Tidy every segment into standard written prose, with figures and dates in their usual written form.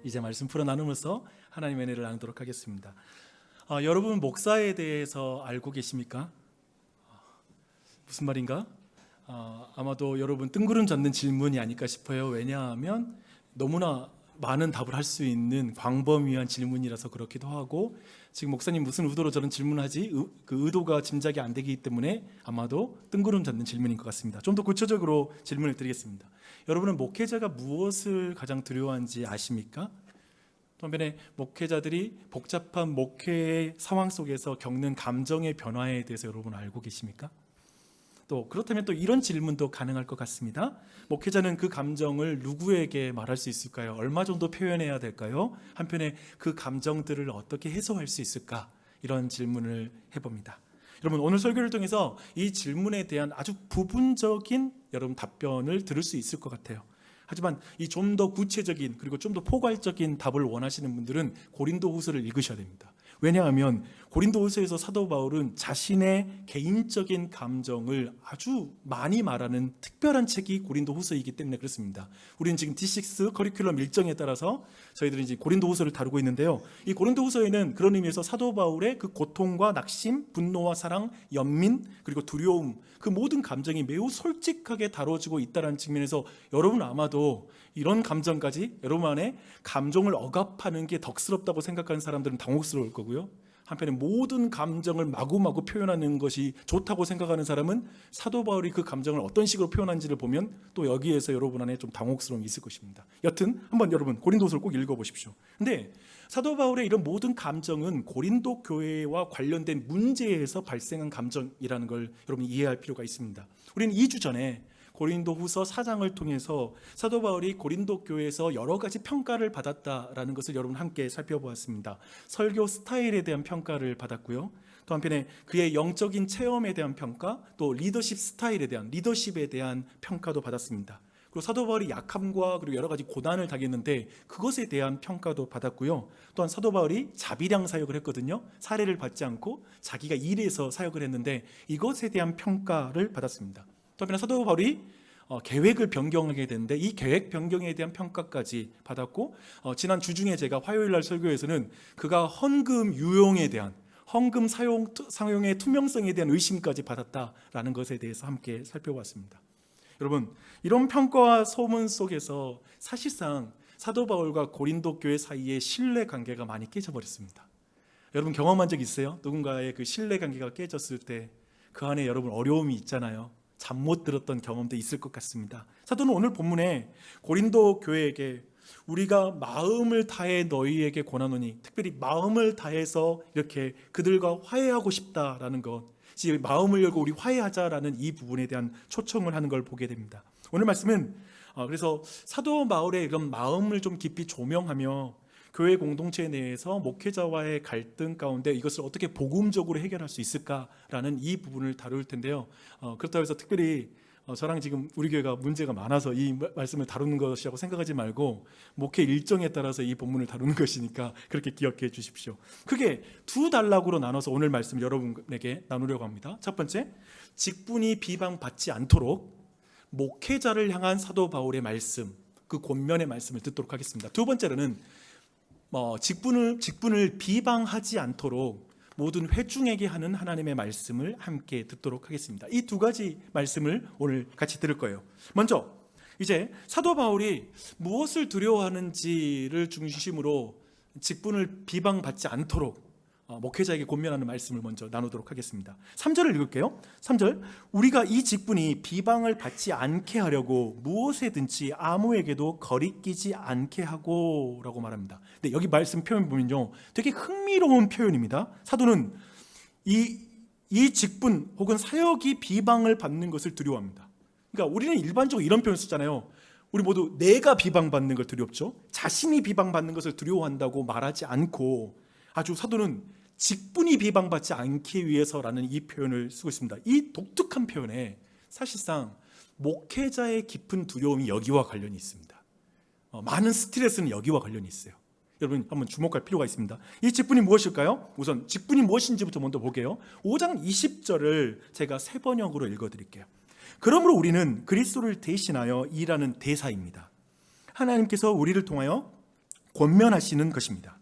이제 말씀 풀어 나누면서 하나님의 은혜를 나누도록 하겠습니다. 여러분 목사에 대해서 알고 계십니까? 무슨 말인가? 아마도 여러분 뜬구름 잡는 질문이 아닐까 싶어요. 왜냐하면 너무나 많은 답을 할 수 있는 광범위한 질문이라서 그렇기도 하고, 지금 목사님 무슨 의도로 저런 질문하지? 그 의도가 짐작이 안 되기 때문에 아마도 뜬구름 잡는 질문인 것 같습니다. 좀 더 구체적으로 질문을 드리겠습니다. 여러분은 목회자가 무엇을 가장 두려워하는지 아십니까? 또 한편에 목회자들이 복잡한 목회의 상황 속에서 겪는 감정의 변화에 대해서 여러분 알고 계십니까? 또 그렇다면 또 이런 질문도 가능할 것 같습니다. 목회자는 그 감정을 누구에게 말할 수 있을까요? 얼마 정도 표현해야 될까요? 한편에 그 감정들을 어떻게 해소할 수 있을까? 이런 질문을 해봅니다. 여러분 오늘 설교를 통해서 이 질문에 대한 아주 부분적인 여러분 답변을 들을 수 있을 것 같아요. 하지만 이 좀 더 구체적인 그리고 좀 더 포괄적인 답을 원하시는 분들은 고린도후서를 읽으셔야 됩니다. 왜냐하면 고린도후서에서 사도 바울은 자신의 개인적인 감정을 아주 많이 말하는 특별한 책이 고린도후서이기 때문에 그렇습니다. 우리는 지금 D6 커리큘럼 일정에 따라서 저희들이 이제 고린도후서를 다루고 있는데요. 이 고린도후서에는 그런 의미에서 사도 바울의 그 고통과 낙심, 분노와 사랑, 연민, 그리고 두려움, 그 모든 감정이 매우 솔직하게 다뤄지고 있다는 측면에서 여러분 아마도 이런 감정까지 여러분 안에 감정을 억압하는 게 덕스럽다고 생각하는 사람들은 당혹스러울 거고요. 한편에 모든 감정을 마구마구 표현하는 것이 좋다고 생각하는 사람은 사도 바울이 그 감정을 어떤 식으로 표현한지를 보면 또 여기에서 여러분 안에 좀 당혹스러움이 있을 것입니다. 여튼 한번 여러분 고린도서를 꼭 읽어보십시오. 근데 사도 바울의 이런 모든 감정은 고린도 교회와 관련된 문제에서 발생한 감정이라는 걸 여러분이 이해할 필요가 있습니다. 우리는 2주 전에 고린도후서 4장을 통해서 사도 바울이 고린도 교회에서 여러 가지 평가를 받았다라는 것을 여러분 함께 살펴보았습니다. 설교 스타일에 대한 평가를 받았고요. 또 한편에 그의 영적인 체험에 대한 평가, 또 리더십 스타일에 대한 리더십에 대한 평가도 받았습니다. 그리고 사도 바울이 약함과 그리고 여러 가지 고난을 당했는데 그것에 대한 평가도 받았고요. 또한 사도 바울이 자비량 사역을 했거든요. 사례를 받지 않고 자기가 일해서 사역을 했는데 이것에 대한 평가를 받았습니다. 또 한편 사도 바울이 계획을 변경하게 되는데 이 계획 변경에 대한 평가까지 받았고, 지난 주중에 제가 화요일날 설교에서는 그가 헌금 유용에 대한 헌금 사용의 투명성에 대한 의심까지 받았다라는 것에 대해서 함께 살펴봤습니다. 여러분 이런 평가와 소문 속에서 사실상 사도 바울과 고린도 교회 사이의 신뢰 관계가 많이 깨져버렸습니다. 여러분 경험한 적 있어요? 누군가의 그 신뢰 관계가 깨졌을 때 그 안에 여러분 어려움이 있잖아요. 잠 못 들었던 경험도 있을 것 같습니다. 사도는 오늘 본문에 고린도 교회에게 우리가 마음을 다해 너희에게 권하노니, 특별히 마음을 다해서 이렇게 그들과 화해하고 싶다라는 것, 마음을 열고 우리 화해하자라는 이 부분에 대한 초청을 하는 걸 보게 됩니다. 오늘 말씀은 그래서 사도 바울의 이런 마음을 좀 깊이 조명하며 교회 공동체 내에서 목회자와의 갈등 가운데 이것을 어떻게 복음적으로 해결할 수 있을까라는 이 부분을 다룰 텐데요. 그렇다고 해서 특별히 저랑 지금 우리 교회가 문제가 많아서 이 말씀을 다루는 것이라고 생각하지 말고 목회 일정에 따라서 이 본문을 다루는 것이니까 그렇게 기억해 주십시오. 크게 두 단락으로 나눠서 오늘 말씀 여러분에게 나누려고 합니다. 첫 번째, 직분이 비방받지 않도록 목회자를 향한 사도 바울의 말씀, 그 권면의 말씀을 듣도록 하겠습니다. 두 번째로는 직분을 비방하지 않도록 모든 회중에게 하는 하나님의 말씀을 함께 듣도록 하겠습니다. 이 두 가지 말씀을 오늘 같이 들을 거예요. 먼저 이제 사도 바울이 무엇을 두려워하는지를 중심으로 직분을 비방받지 않도록 목회자에게 권면하는 말씀을 먼저 나누도록 하겠습니다. 3절을 읽을게요. 3절, 우리가 이 직분이 비방을 받지 않게 하려고 무엇에든지 아무에게도 거리끼지 않게 하고 라고 말합니다. 근데 여기 말씀 표현 보면요 되게 흥미로운 표현입니다. 사도는 이 직분 혹은 사역이 비방을 받는 것을 두려워합니다. 그러니까 우리는 일반적으로 이런 표현을 쓰잖아요. 우리 모두 내가 비방받는 걸 두렵죠. 자신이 비방받는 것을 두려워한다고 말하지 않고 아주 사도는 직분이 비방받지 않기 위해서라는 이 표현을 쓰고 있습니다. 이 독특한 표현에 사실상 목회자의 깊은 두려움이 여기와 관련이 있습니다. 많은 스트레스는 여기와 관련이 있어요. 여러분 한번 주목할 필요가 있습니다. 이 직분이 무엇일까요? 우선 직분이 무엇인지부터 먼저 보게요. 5장 20절을 제가 세 번역으로 읽어드릴게요. 그러므로 우리는 그리스도를 대신하여 일하는 대사입니다. 하나님께서 우리를 통하여 권면하시는 것입니다.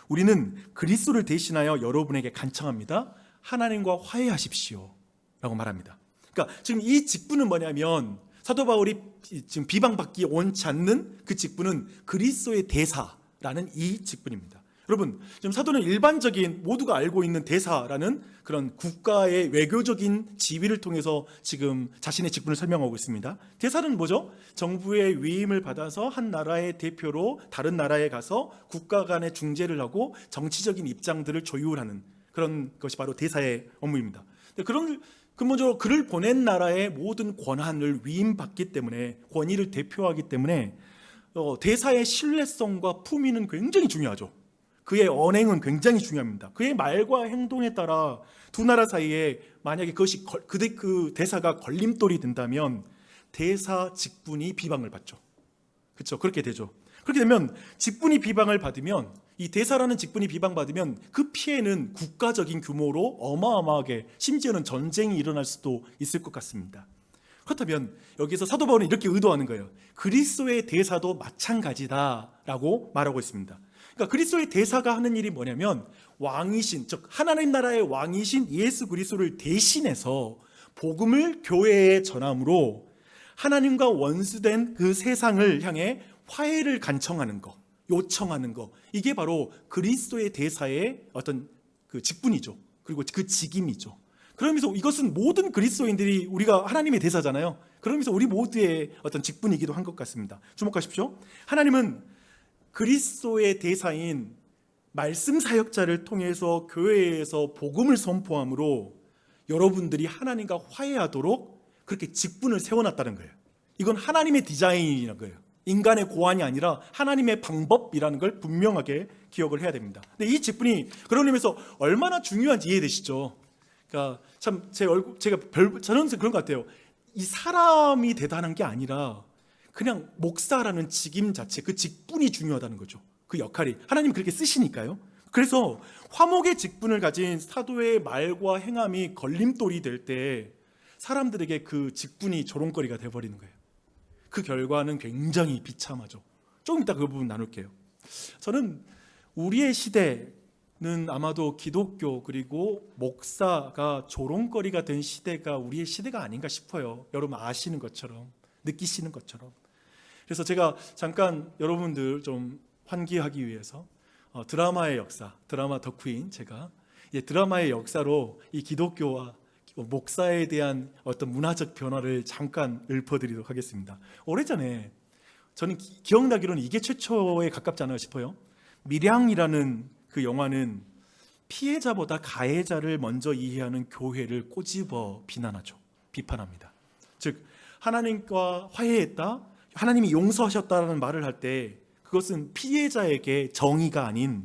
우리는 그리스도를 대신하여 여러분에게 간청합니다. 하나님과 화해하십시오 라고 말합니다. 그러니까 지금 이 직분은 뭐냐면 사도 바울이 지금 비방받기 원치 않는 그 직분은 그리스도의 대사라는 이 직분입니다. 여러분, 지금 사도는 일반적인 모두가 알고 있는 대사라는 그런 국가의 외교적인 지위를 통해서 지금 자신의 직분을 설명하고 있습니다. 대사는 뭐죠? 정부의 위임을 받아서 한 나라의 대표로 다른 나라에 가서 국가 간의 중재를 하고 정치적인 입장들을 조율하는 그런 것이 바로 대사의 업무입니다. 그런 근본적으로 그를 보낸 나라의 모든 권한을 위임받기 때문에, 권위를 대표하기 때문에 대사의 신뢰성과 품위는 굉장히 중요하죠. 그의 언행은 굉장히 중요합니다. 그의 말과 행동에 따라 두 나라 사이에 만약에 그것이 그 대사가 걸림돌이 된다면 대사 직분이 비방을 받죠. 그렇죠? 그렇게 되죠. 그렇게 되면 직분이 비방을 받으면, 이 대사라는 직분이 비방받으면 그 피해는 국가적인 규모로 어마어마하게, 심지어는 전쟁이 일어날 수도 있을 것 같습니다. 그렇다면 여기서 사도 바울은 이렇게 의도하는 거예요. 그리스도의 대사도 마찬가지다라고 말하고 있습니다. 그러니까 그리스도의 대사가 하는 일이 뭐냐면 왕이신, 즉 하나님 나라의 왕이신 예수 그리스도를 대신해서 복음을 교회에 전함으로 하나님과 원수된 그 세상을 향해 화해를 간청하는 것, 요청하는 것, 이게 바로 그리스도의 대사의 어떤 그 직분이죠. 그리고 그 직임이죠. 그러면서 이것은 모든 그리스도인들이, 우리가 하나님의 대사잖아요. 그러면서 우리 모두의 어떤 직분이기도 한 것 같습니다. 주목하십시오. 하나님은 그리스도의 대사인 말씀 사역자를 통해서 교회에서 복음을 선포함으로 여러분들이 하나님과 화해하도록 그렇게 직분을 세워놨다는 거예요. 이건 하나님의 디자인이라는 거예요. 인간의 고안이 아니라 하나님의 방법이라는 걸 분명하게 기억을 해야 됩니다. 근데 이 직분이 그런 의미에서 얼마나 중요한지 이해되시죠? 그러니까 참 저는 그런 것 같아요. 이 사람이 대단한 게 아니라 그냥 목사라는 직임 자체, 그 직분이 중요하다는 거죠. 그 역할이 하나님이 그렇게 쓰시니까요. 그래서 화목의 직분을 가진 사도의 말과 행함이 걸림돌이 될 때 사람들에게 그 직분이 조롱거리가 돼버리는 거예요. 그 결과는 굉장히 비참하죠. 조금 이따 그 부분 나눌게요. 저는 우리의 시대는 아마도 기독교 그리고 목사가 조롱거리가 된 시대가 우리의 시대가 아닌가 싶어요. 여러분 아시는 것처럼, 느끼시는 것처럼. 그래서 제가 잠깐 여러분들 좀 환기하기 위해서 드라마의 역사, 드라마 더 퀸, 제가 드라마의 역사로 이 기독교와 목사에 대한 어떤 문화적 변화를 잠깐 읊어드리도록 하겠습니다. 오래전에 저는 기억나기로는 이게 최초에 가깝지 않나 싶어요. 밀양이라는 그 영화는 피해자보다 가해자를 먼저 이해하는 교회를 꼬집어 비난하죠. 비판합니다. 즉 하나님과 화해했다, 하나님이 용서하셨다는 말을 할 때 그것은 피해자에게 정의가 아닌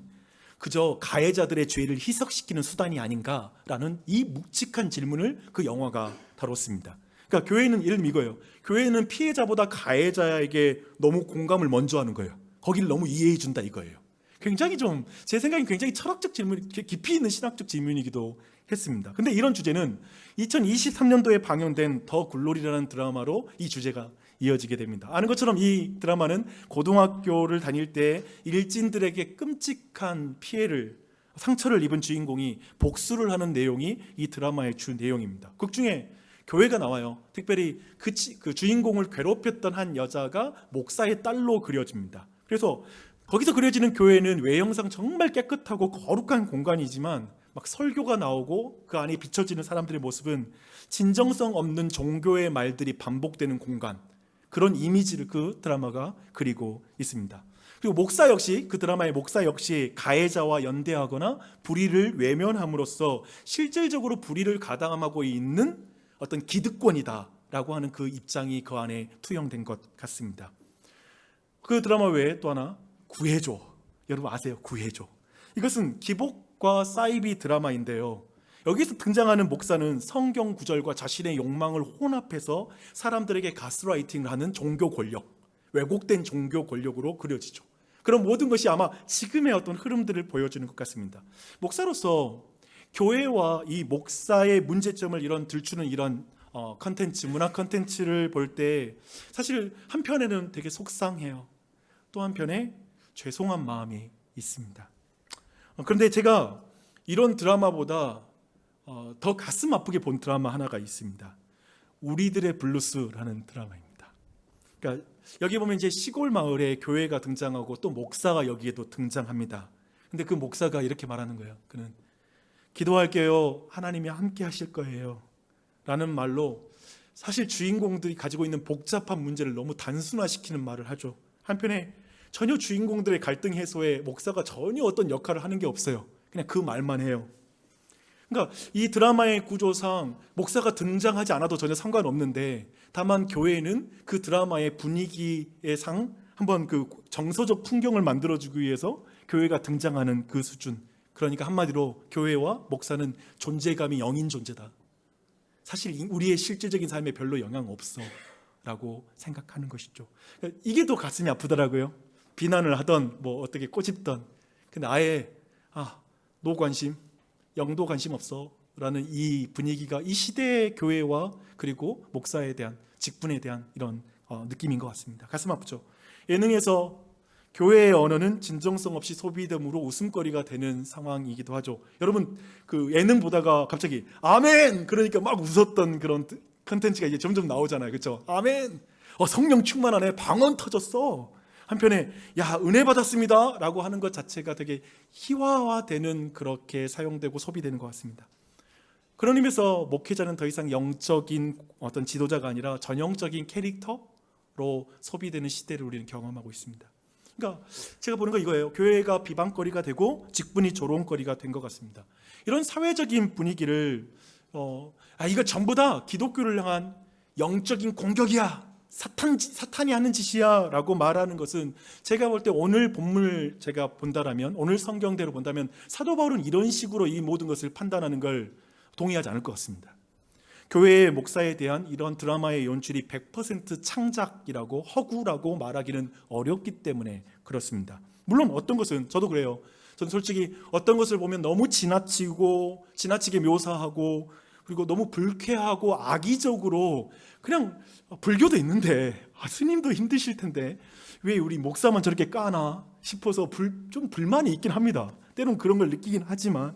그저 가해자들의 죄를 희석시키는 수단이 아닌가라는 이 묵직한 질문을 그 영화가 다뤘습니다. 그러니까 교회는 이름 이거예요. 교회는 피해자보다 가해자에게 너무 공감을 먼저 하는 거예요. 거기를 너무 이해해 준다 이거예요. 굉장히 좀 제 생각엔 굉장히 철학적 질문, 깊이 있는 신학적 질문이기도 했습니다. 근데 이런 주제는 2023년도에 방영된 더 글로리라는 드라마로 이 주제가 이어지게 됩니다. 아는 것처럼 이 드라마는 고등학교를 다닐 때 일진들에게 끔찍한 피해를, 상처를 입은 주인공이 복수를 하는 내용이 이 드라마의 주 내용입니다. 극 중에 교회가 나와요. 특별히 그 주인공을 괴롭혔던 한 여자가 목사의 딸로 그려집니다. 그래서 거기서 그려지는 교회는 외형상 정말 깨끗하고 거룩한 공간이지만 막 설교가 나오고 그 안에 비춰지는 사람들의 모습은 진정성 없는 종교의 말들이 반복되는 공간, 그런 이미지를 그 드라마가 그리고 있습니다. 그리고 목사 역시, 그 드라마의 목사 역시 가해자와 연대하거나 불의를 외면함으로써 실질적으로 불의를 가담하고 있는 어떤 기득권이다라고 하는 그 입장이 그 안에 투영된 것 같습니다. 그 드라마 외에 또 하나, 구해줘. 여러분 아세요? 구해줘. 이것은 기복과 사이비 드라마인데요. 여기서 등장하는 목사는 성경 구절과 자신의 욕망을 혼합해서 사람들에게 가스라이팅을 하는 종교 권력, 왜곡된 종교 권력으로 그려지죠. 그런 모든 것이 아마 지금의 어떤 흐름들을 보여주는 것 같습니다. 목사로서 교회와 이 목사의 문제점을 들추는 이런 컨텐츠, 문화 컨텐츠를 볼 때 사실 한편에는 되게 속상해요. 또 한편에 죄송한 마음이 있습니다. 그런데 제가 이런 드라마보다 더 가슴 아프게 본 드라마 하나가 있습니다. 우리들의 블루스라는 드라마입니다. 그러니까 여기 보면 이제 시골 마을에 교회가 등장하고 또 목사가 여기에도 등장합니다. 근데 그 목사가 이렇게 말하는 거예요. 그는 기도할게요. 하나님이 함께 하실 거예요. 라는 말로 사실 주인공들이 가지고 있는 복잡한 문제를 너무 단순화시키는 말을 하죠. 한편에 전혀 주인공들의 갈등 해소에 목사가 전혀 어떤 역할을 하는 게 없어요. 그냥 그 말만 해요. 그러니까 이 드라마의 구조상 목사가 등장하지 않아도 전혀 상관없는데, 다만 교회는 그 드라마의 분위기의 상 한번 그 정서적 풍경을 만들어주기 위해서 교회가 등장하는 그 수준. 그러니까 한마디로 교회와 목사는 존재감이 0인 존재다. 사실 우리의 실질적인 삶에 별로 영향 없어 라고 생각하는 것이죠. 이게 더 가슴이 아프더라고요. 비난을 하던 뭐 어떻게 꼬집던, 근데 아예 노 관심, 영도 관심 없어 라는 이 분위기가 이 시대의 교회와 그리고 목사에 대한 직분에 대한 이런 느낌인 것 같습니다. 가슴 아프죠. 예능에서 교회의 언어는 진정성 없이 소비됨으로 웃음거리가 되는 상황이기도 하죠. 여러분 그 예능 보다가 갑자기 아멘 그러니까 막 웃었던 그런 컨텐츠가 이제 점점 나오잖아요. 그렇죠? 아멘, 성령 충만하네, 방언 터졌어. 한편에 야 은혜 받았습니다 라고 하는 것 자체가 되게 희화화되는, 그렇게 사용되고 소비되는 것 같습니다. 그런 의미에서 목회자는 더 이상 영적인 어떤 지도자가 아니라 전형적인 캐릭터로 소비되는 시대를 우리는 경험하고 있습니다. 그러니까 제가 보는 거 이거예요. 교회가 비방거리가 되고 직분이 조롱거리가 된 것 같습니다. 이런 사회적인 분위기를 이거 전부 다 기독교를 향한 영적인 공격이야, 사탄이 하는 짓이야 라고 말하는 것은, 제가 볼 때 오늘 본문을 제가 본다라면, 오늘 성경대로 본다면 사도 바울은 이런 식으로 이 모든 것을 판단하는 걸 동의하지 않을 것 같습니다. 교회의 목사에 대한 이런 드라마의 연출이 100% 창작이라고, 허구라고 말하기는 어렵기 때문에 그렇습니다. 물론 어떤 것은, 저도 그래요. 저는 솔직히 어떤 것을 보면 너무 지나치게 묘사하고, 그리고 너무 불쾌하고 악의적으로, 그냥 불교도 있는데 스님도 힘드실 텐데 왜 우리 목사만 저렇게 까나 싶어서 좀 불만이 있긴 합니다. 때론 그런 걸 느끼긴 하지만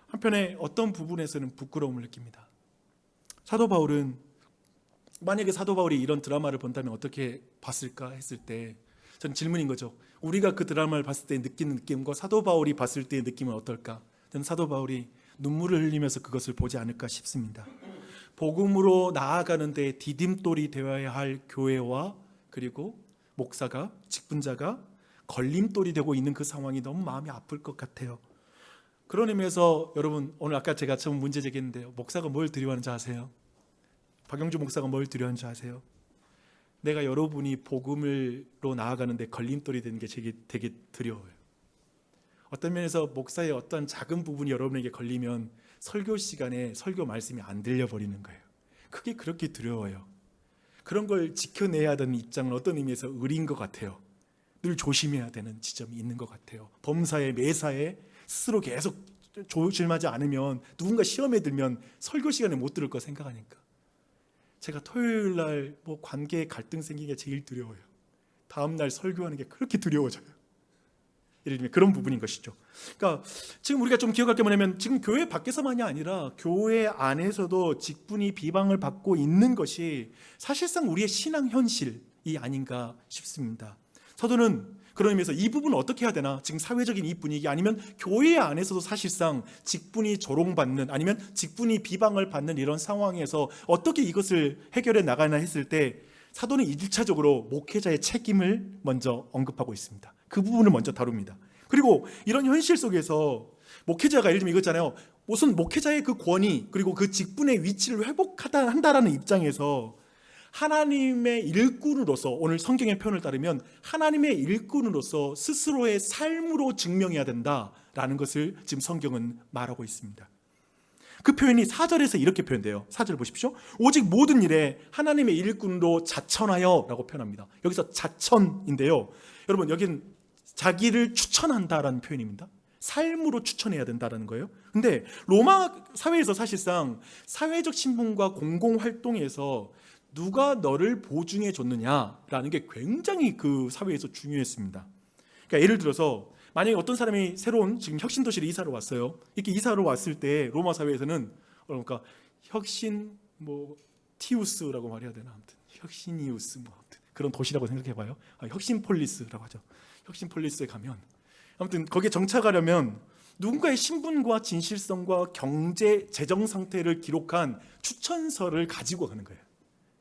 한편에 어떤 부분에서는 부끄러움을 느낍니다. 사도 바울은, 만약에 사도 바울이 이런 드라마를 본다면 어떻게 봤을까 했을 때 저는 질문인 거죠. 우리가 그 드라마를 봤을 때 느끼는 느낌과 사도 바울이 봤을 때의 느낌은 어떨까? 저는 사도 바울이 눈물을 흘리면서 그것을 보지 않을까 싶습니다. 복음으로 나아가는 데 디딤돌이 되어야 할 교회와 그리고 목사가, 직분자가 걸림돌이 되고 있는 그 상황이 너무 마음이 아플 것 같아요. 그런 의미에서 여러분, 오늘 아까 제가 처음 문제 제기했는데요. 목사가 뭘 두려워하는지 아세요? 박영주 목사가 뭘 두려워하는지 아세요? 내가 여러분이 복음으로 나아가는데 걸림돌이 되는 게 되게 두려워요. 어떤 면에서 목사의 어떤 작은 부분이 여러분에게 걸리면 설교 시간에 설교 말씀이 안 들려버리는 거예요. 그게 그렇게 두려워요. 그런 걸 지켜내야 되는 입장은 어떤 의미에서 의리인 것 같아요. 늘 조심해야 되는 지점이 있는 것 같아요. 범사에 매사에 스스로 계속 조심하지 않으면 누군가 시험에 들면 설교 시간에 못 들을 거 생각하니까. 제가 토요일 날 관계에 갈등 생기는 게 제일 두려워요. 다음 날 설교하는 게 그렇게 두려워져요. 예를 들면 그런 부분인 것이죠. 그러니까 지금 우리가 좀 기억할 게 뭐냐면, 지금 교회 밖에서만이 아니라 교회 안에서도 직분이 비방을 받고 있는 것이 사실상 우리의 신앙 현실이 아닌가 싶습니다. 사도는 그런 의미에서 이 부분을 어떻게 해야 되나, 지금 사회적인 이 분위기, 아니면 교회 안에서도 사실상 직분이 조롱받는, 아니면 직분이 비방을 받는 이런 상황에서 어떻게 이것을 해결해 나가나 했을 때, 사도는 1차적으로 목회자의 책임을 먼저 언급하고 있습니다. 그 부분을 먼저 다룹니다. 그리고 이런 현실 속에서 목회자가, 예를 들면 이거잖아요. 무슨 목회자의 그 권위 그리고 그 직분의 위치를 회복한다라는 입장에서 하나님의 일꾼으로서, 오늘 성경의 표현을 따르면 하나님의 일꾼으로서 스스로의 삶으로 증명해야 된다라는 것을 지금 성경은 말하고 있습니다. 그 표현이 4절에서 이렇게 표현돼요. 4절 보십시오. 오직 모든 일에 하나님의 일꾼으로 자천하여 라고 표현합니다. 여기서 자천인데요, 여러분 여긴 자기를 추천한다라는 표현입니다. 삶으로 추천해야 된다라는 거예요. 근데 로마 사회에서 사실상 사회적 신분과 공공활동에서 누가 너를 보증해 줬느냐라는 게 굉장히 그 사회에서 중요했습니다. 그러니까 예를 들어서 만약에 어떤 사람이 새로운 지금 혁신도시로 이사를 왔어요. 이렇게 이사를 왔을 때 로마 사회에서는 그러니까 혁신 티우스라고 말해야 되나, 아무튼 혁신이우스 아무튼 그런 도시라고 생각해봐요. 혁신폴리스라고 하죠. 혁신폴리스에 가면 아무튼 거기에 정착하려면 누군가의 신분과 진실성과 경제 재정 상태를 기록한 추천서를 가지고 가는 거예요.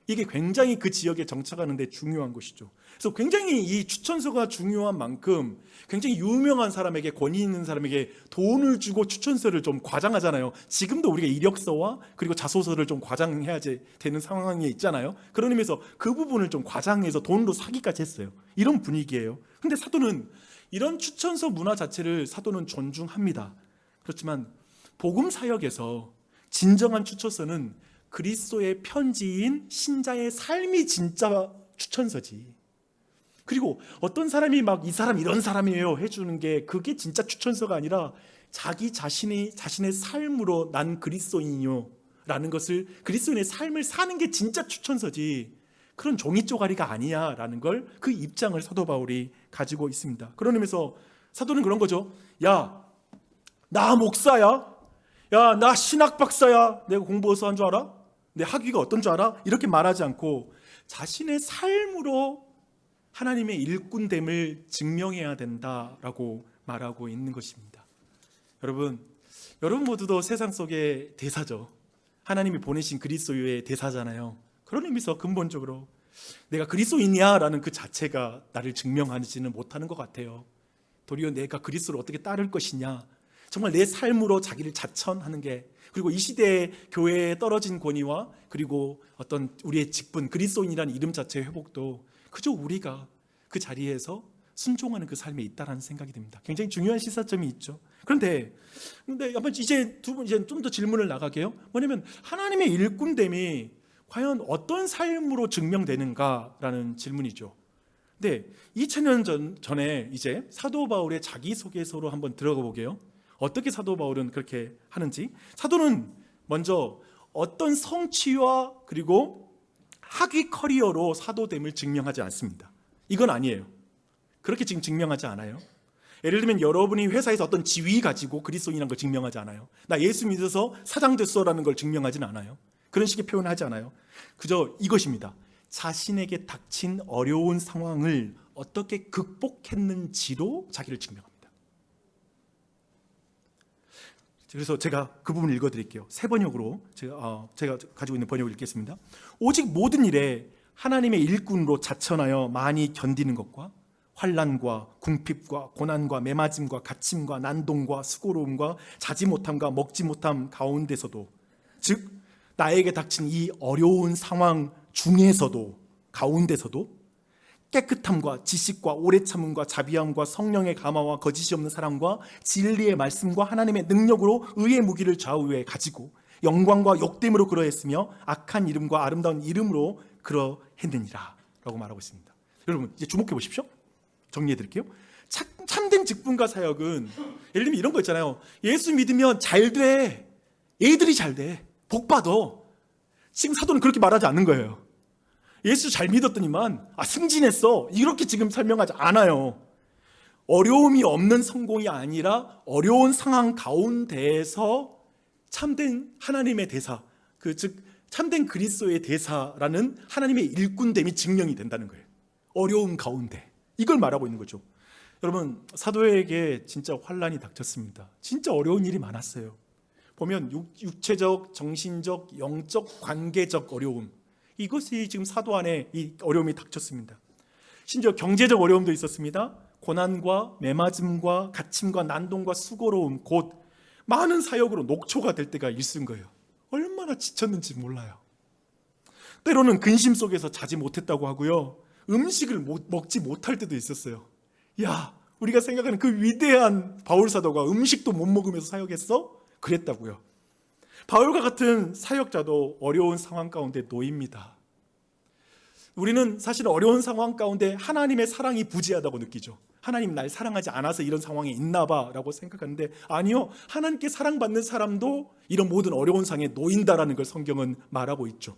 이게 굉장히 그 지역에 정착하는 데 중요한 것이죠. 그래서 굉장히 이 추천서가 중요한 만큼 굉장히 유명한 사람에게, 권위 있는 사람에게 돈을 주고 추천서를 좀 과장하잖아요. 지금도 우리가 이력서와 그리고 자소서를 좀 과장해야 되는 상황에 있잖아요. 그런 의미에서 그 부분을 좀 과장해서 돈으로 사기까지 했어요. 이런 분위기예요. 근데 사도는 이런 추천서 문화 자체를 사도는 존중합니다. 그렇지만 복음 사역에서 진정한 추천서는 그리스도의 편지인 신자의 삶이 진짜 추천서지. 그리고 어떤 사람이 막 이 사람 이런 사람이에요 해주는 게 그게 진짜 추천서가 아니라 자기 자신의 삶으로 난 그리스도인이요 라는 것을, 그리스도인의 삶을 사는 게 진짜 추천서지 그런 종이 쪼가리가 아니야 라는 걸, 그 입장을 사도 바울이 가지고 있습니다. 그런 의미에서 사도는 그런 거죠. 야, 나 목사야, 야, 나 신학 박사야, 내가 공부해서 한 줄 알아? 내 학위가 어떤 줄 알아? 이렇게 말하지 않고 자신의 삶으로 하나님의 일꾼됨을 증명해야 된다라고 말하고 있는 것입니다. 여러분 모두도 세상 속의 대사죠. 하나님이 보내신 그리스도의 대사잖아요. 그런 의미에서 근본적으로 내가 그리스도인이야 라는 그 자체가 나를 증명하지는 못하는 것 같아요. 도리어 내가 그리스도를 어떻게 따를 것이냐, 정말 내 삶으로 자기를 자천하는 게, 그리고 이 시대의 교회에 떨어진 권위와 그리고 어떤 우리의 직분, 그리스도인이라는 이름 자체의 회복도 그저 우리가 그 자리에서 순종하는 그 삶에 있다라는 생각이 듭니다. 굉장히 중요한 시사점이 있죠. 그런데 한번 이제 좀 더 질문을 나가게요. 뭐냐면 하나님의 일꾼됨이 과연 어떤 삶으로 증명되는가라는 질문이죠. 근데 2000년 전에 이제 사도 바울의 자기소개서로 한번 들어가 보게요. 어떻게 사도 바울은 그렇게 하는지. 사도는 먼저 어떤 성취와 그리고 학위 커리어로 사도됨을 증명하지 않습니다. 이건 아니에요. 그렇게 지금 증명하지 않아요. 예를 들면 여러분이 회사에서 어떤 지위 가지고 그리스도인이라는 걸 증명하지 않아요. 나 예수 믿어서 사장 됐어라는 걸 증명하지는 않아요. 그런 식의 표현을 하지 않아요. 그저 이것입니다. 자신에게 닥친 어려운 상황을 어떻게 극복했는지로 자기를 증명합니다. 그래서 제가 그 부분을 읽어드릴게요. 새 번역으로 제가 가지고 있는 번역을 읽겠습니다. 오직 모든 일에 하나님의 일꾼으로 자천하여 많이 견디는 것과 환난과 궁핍과 고난과 매맞음과 갇힘과 난동과 수고로움과 자지 못함과 먹지 못함 가운데서도, 즉 나에게 닥친 이 어려운 상황 중에서도, 가운데서도 깨끗함과 지식과 오래 참음과 자비함과 성령의 감화와 거짓이 없는 사랑과 진리의 말씀과 하나님의 능력으로 의의 무기를 좌우에 가지고 영광과 욕됨으로 그러했으며 악한 이름과 아름다운 이름으로 그러했느니라 라고 말하고 있습니다. 여러분 이제 주목해 보십시오. 정리해 드릴게요. 참된 직분과 사역은 예를 들면 이런 거 있잖아요. 예수 믿으면 잘 돼, 애들이 잘 돼, 복 받아. 지금 사도는 그렇게 말하지 않는 거예요. 예수 잘 믿었더니만 승진했어, 이렇게 지금 설명하지 않아요. 어려움이 없는 성공이 아니라 어려운 상황 가운데에서 참된 하나님의 대사, 즉 참된 그리스도의 대사라는 하나님의 일꾼됨이 증명이 된다는 거예요. 어려움 가운데 이걸 말하고 있는 거죠. 여러분 사도에게 진짜 환난이 닥쳤습니다. 진짜 어려운 일이 많았어요. 보면 육체적, 정신적, 영적, 관계적 어려움, 이것이 지금 사도 안에 이 어려움이 닥쳤습니다. 심지어 경제적 어려움도 있었습니다. 고난과 매맞음과 갇힘과 난동과 수고로움, 곧 많은 사역으로 녹초가 될 때가 있은 거예요. 얼마나 지쳤는지 몰라요. 때로는 근심 속에서 자지 못했다고 하고요, 음식을 먹지 못할 때도 있었어요. 야, 우리가 생각하는 그 위대한 바울 사도가 음식도 못 먹으면서 사역했어? 그랬다고요. 바울과 같은 사역자도 어려운 상황 가운데 놓입니다. 우리는 사실 어려운 상황 가운데 하나님의 사랑이 부재하다고 느끼죠. 하나님 날 사랑하지 않아서 이런 상황에 있나 봐 라고 생각하는데, 아니요, 하나님께 사랑받는 사람도 이런 모든 어려운 상황에 놓인다라는 걸 성경은 말하고 있죠.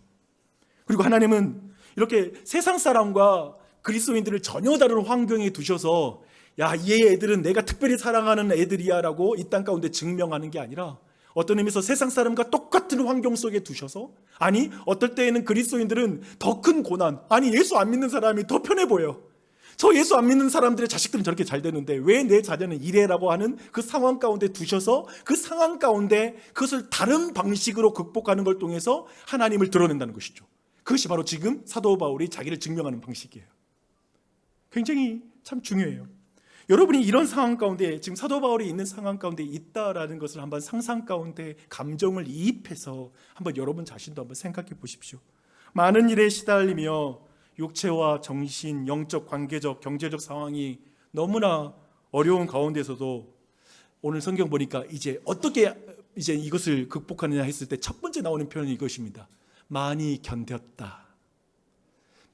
그리고 하나님은 이렇게 세상 사람과 그리스도인들을 전혀 다른 환경에 두셔서 야, 얘 애들은 내가 특별히 사랑하는 애들이야 라고 이 땅 가운데 증명하는 게 아니라 어떤 의미에서 세상 사람과 똑같은 환경 속에 두셔서, 아니 어떨 때에는 그리스도인들은 더 큰 고난, 아니 예수 안 믿는 사람이 더 편해 보여. 저 예수 안 믿는 사람들의 자식들은 저렇게 잘 되는데 왜 내 자녀는 이래라고 하는 그 상황 가운데 두셔서 그 상황 가운데 그것을 다른 방식으로 극복하는 걸 통해서 하나님을 드러낸다는 것이죠. 그것이 바로 지금 사도 바울이 자기를 증명하는 방식이에요. 굉장히 참 중요해요. 여러분이 이런 상황 가운데, 지금 사도 바울이 있는 상황 가운데 있다라는 것을 한번 상상 가운데 감정을 이입해서 한번 여러분 자신도 한번 생각해 보십시오. 많은 일에 시달리며 육체와 정신, 영적, 관계적, 경제적 상황이 너무나 어려운 가운데서도 오늘 성경 보니까 이제 어떻게 이제 이것을 극복하느냐 했을 때 첫 번째 나오는 표현이 이것입니다. 많이 견뎠다.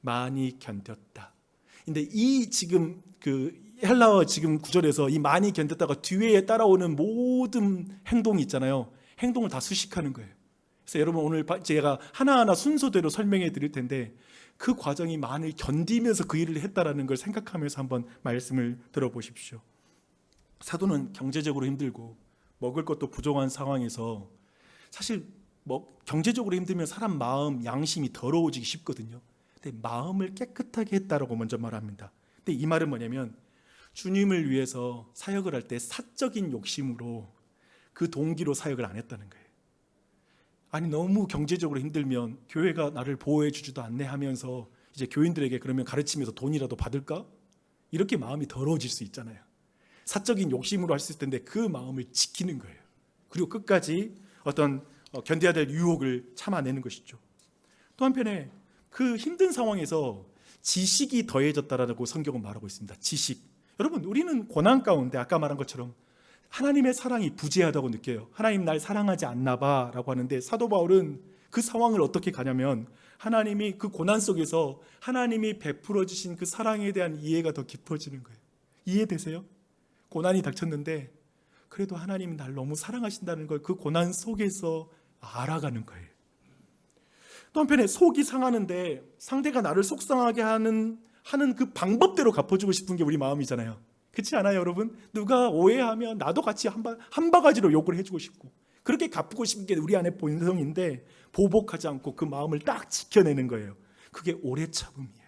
많이 견뎠다. 근데 이 지금 그 헬라어 지금 구절에서 이 많이 견뎠다가 뒤에 따라오는 모든 행동이 있잖아요. 행동을 다 수식하는 거예요. 그래서 여러분 오늘 제가 하나하나 순서대로 설명해 드릴 텐데 그 과정이 많이 견디면서 그 일을 했다라는 걸 생각하면서 한번 말씀을 들어보십시오. 사도는 경제적으로 힘들고 먹을 것도 부족한 상황에서 사실 경제적으로 힘들면 사람 마음, 양심이 더러워지기 쉽거든요. 근데 마음을 깨끗하게 했다라고 먼저 말합니다. 근데 이 말은 뭐냐면 주님을 위해서 사역을 할 때 사적인 욕심으로 그 동기로 사역을 안 했다는 거예요. 아니 너무 경제적으로 힘들면 교회가 나를 보호해 주지도 않네 하면서 이제 교인들에게 그러면 가르치면서 돈이라도 받을까? 이렇게 마음이 더러워질 수 있잖아요. 사적인 욕심으로 할 수 있을 텐데 그 마음을 지키는 거예요. 그리고 끝까지 어떤 견뎌야 될 유혹을 참아내는 것이죠. 또 한편에 그 힘든 상황에서 지식이 더해졌다라고 성경은 말하고 있습니다. 지식. 여러분 우리는 고난 가운데 아까 말한 것처럼 하나님의 사랑이 부재하다고 느껴요. 하나님 날 사랑하지 않나 봐 라고 하는데 사도 바울은 그 상황을 어떻게 가냐면 하나님이 그 고난 속에서 하나님이 베풀어 주신 그 사랑에 대한 이해가 더 깊어지는 거예요. 이해되세요? 고난이 닥쳤는데 그래도 하나님이 날 너무 사랑하신다는 걸 그 고난 속에서 알아가는 거예요. 또 한편에 속이 상하는데 상대가 나를 속상하게 하는 그 방법대로 갚아주고 싶은 게 우리 마음이잖아요. 그렇지 않아요 여러분? 누가 오해하면 나도 같이 한 바가지로 욕을 해주고 싶고 그렇게 갚고 싶은 게 우리 안에 본성인데 보복하지 않고 그 마음을 딱 지켜내는 거예요. 그게 오래 참음이에요.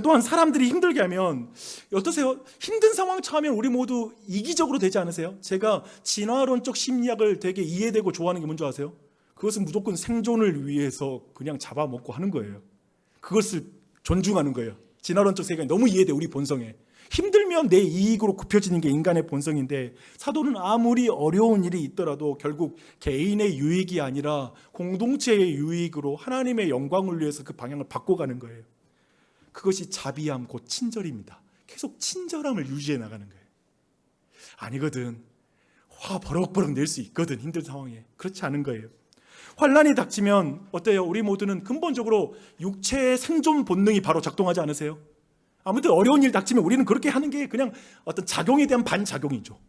또한 사람들이 힘들게 하면 어떠세요? 힘든 상황 처하면 우리 모두 이기적으로 되지 않으세요? 제가 진화론적 심리학을 되게 이해되고 좋아하는 게 뭔지 아세요? 그것은 무조건 생존을 위해서 그냥 잡아먹고 하는 거예요. 그것을 존중하는 거예요. 진화론적 세계가 너무 이해돼 우리 본성에. 힘들면 내 이익으로 굽혀지는 게 인간의 본성인데 사도는 아무리 어려운 일이 있더라도 결국 개인의 유익이 아니라 공동체의 유익으로 하나님의 영광을 위해서 그 방향을 바꿔가는 거예요. 그것이 자비함 곧 친절입니다. 계속 친절함을 유지해 나가는 거예요. 아니거든 화 버럭버럭 낼 수 있거든 힘든 상황에. 그렇지 않은 거예요. 환난이 닥치면 어때요? 우리 모두는 근본적으로 육체의 생존 본능이 바로 작동하지 않으세요? 아무튼 어려운 일 닥치면 우리는 그렇게 하는 게 그냥 어떤 작용에 대한 반작용이죠.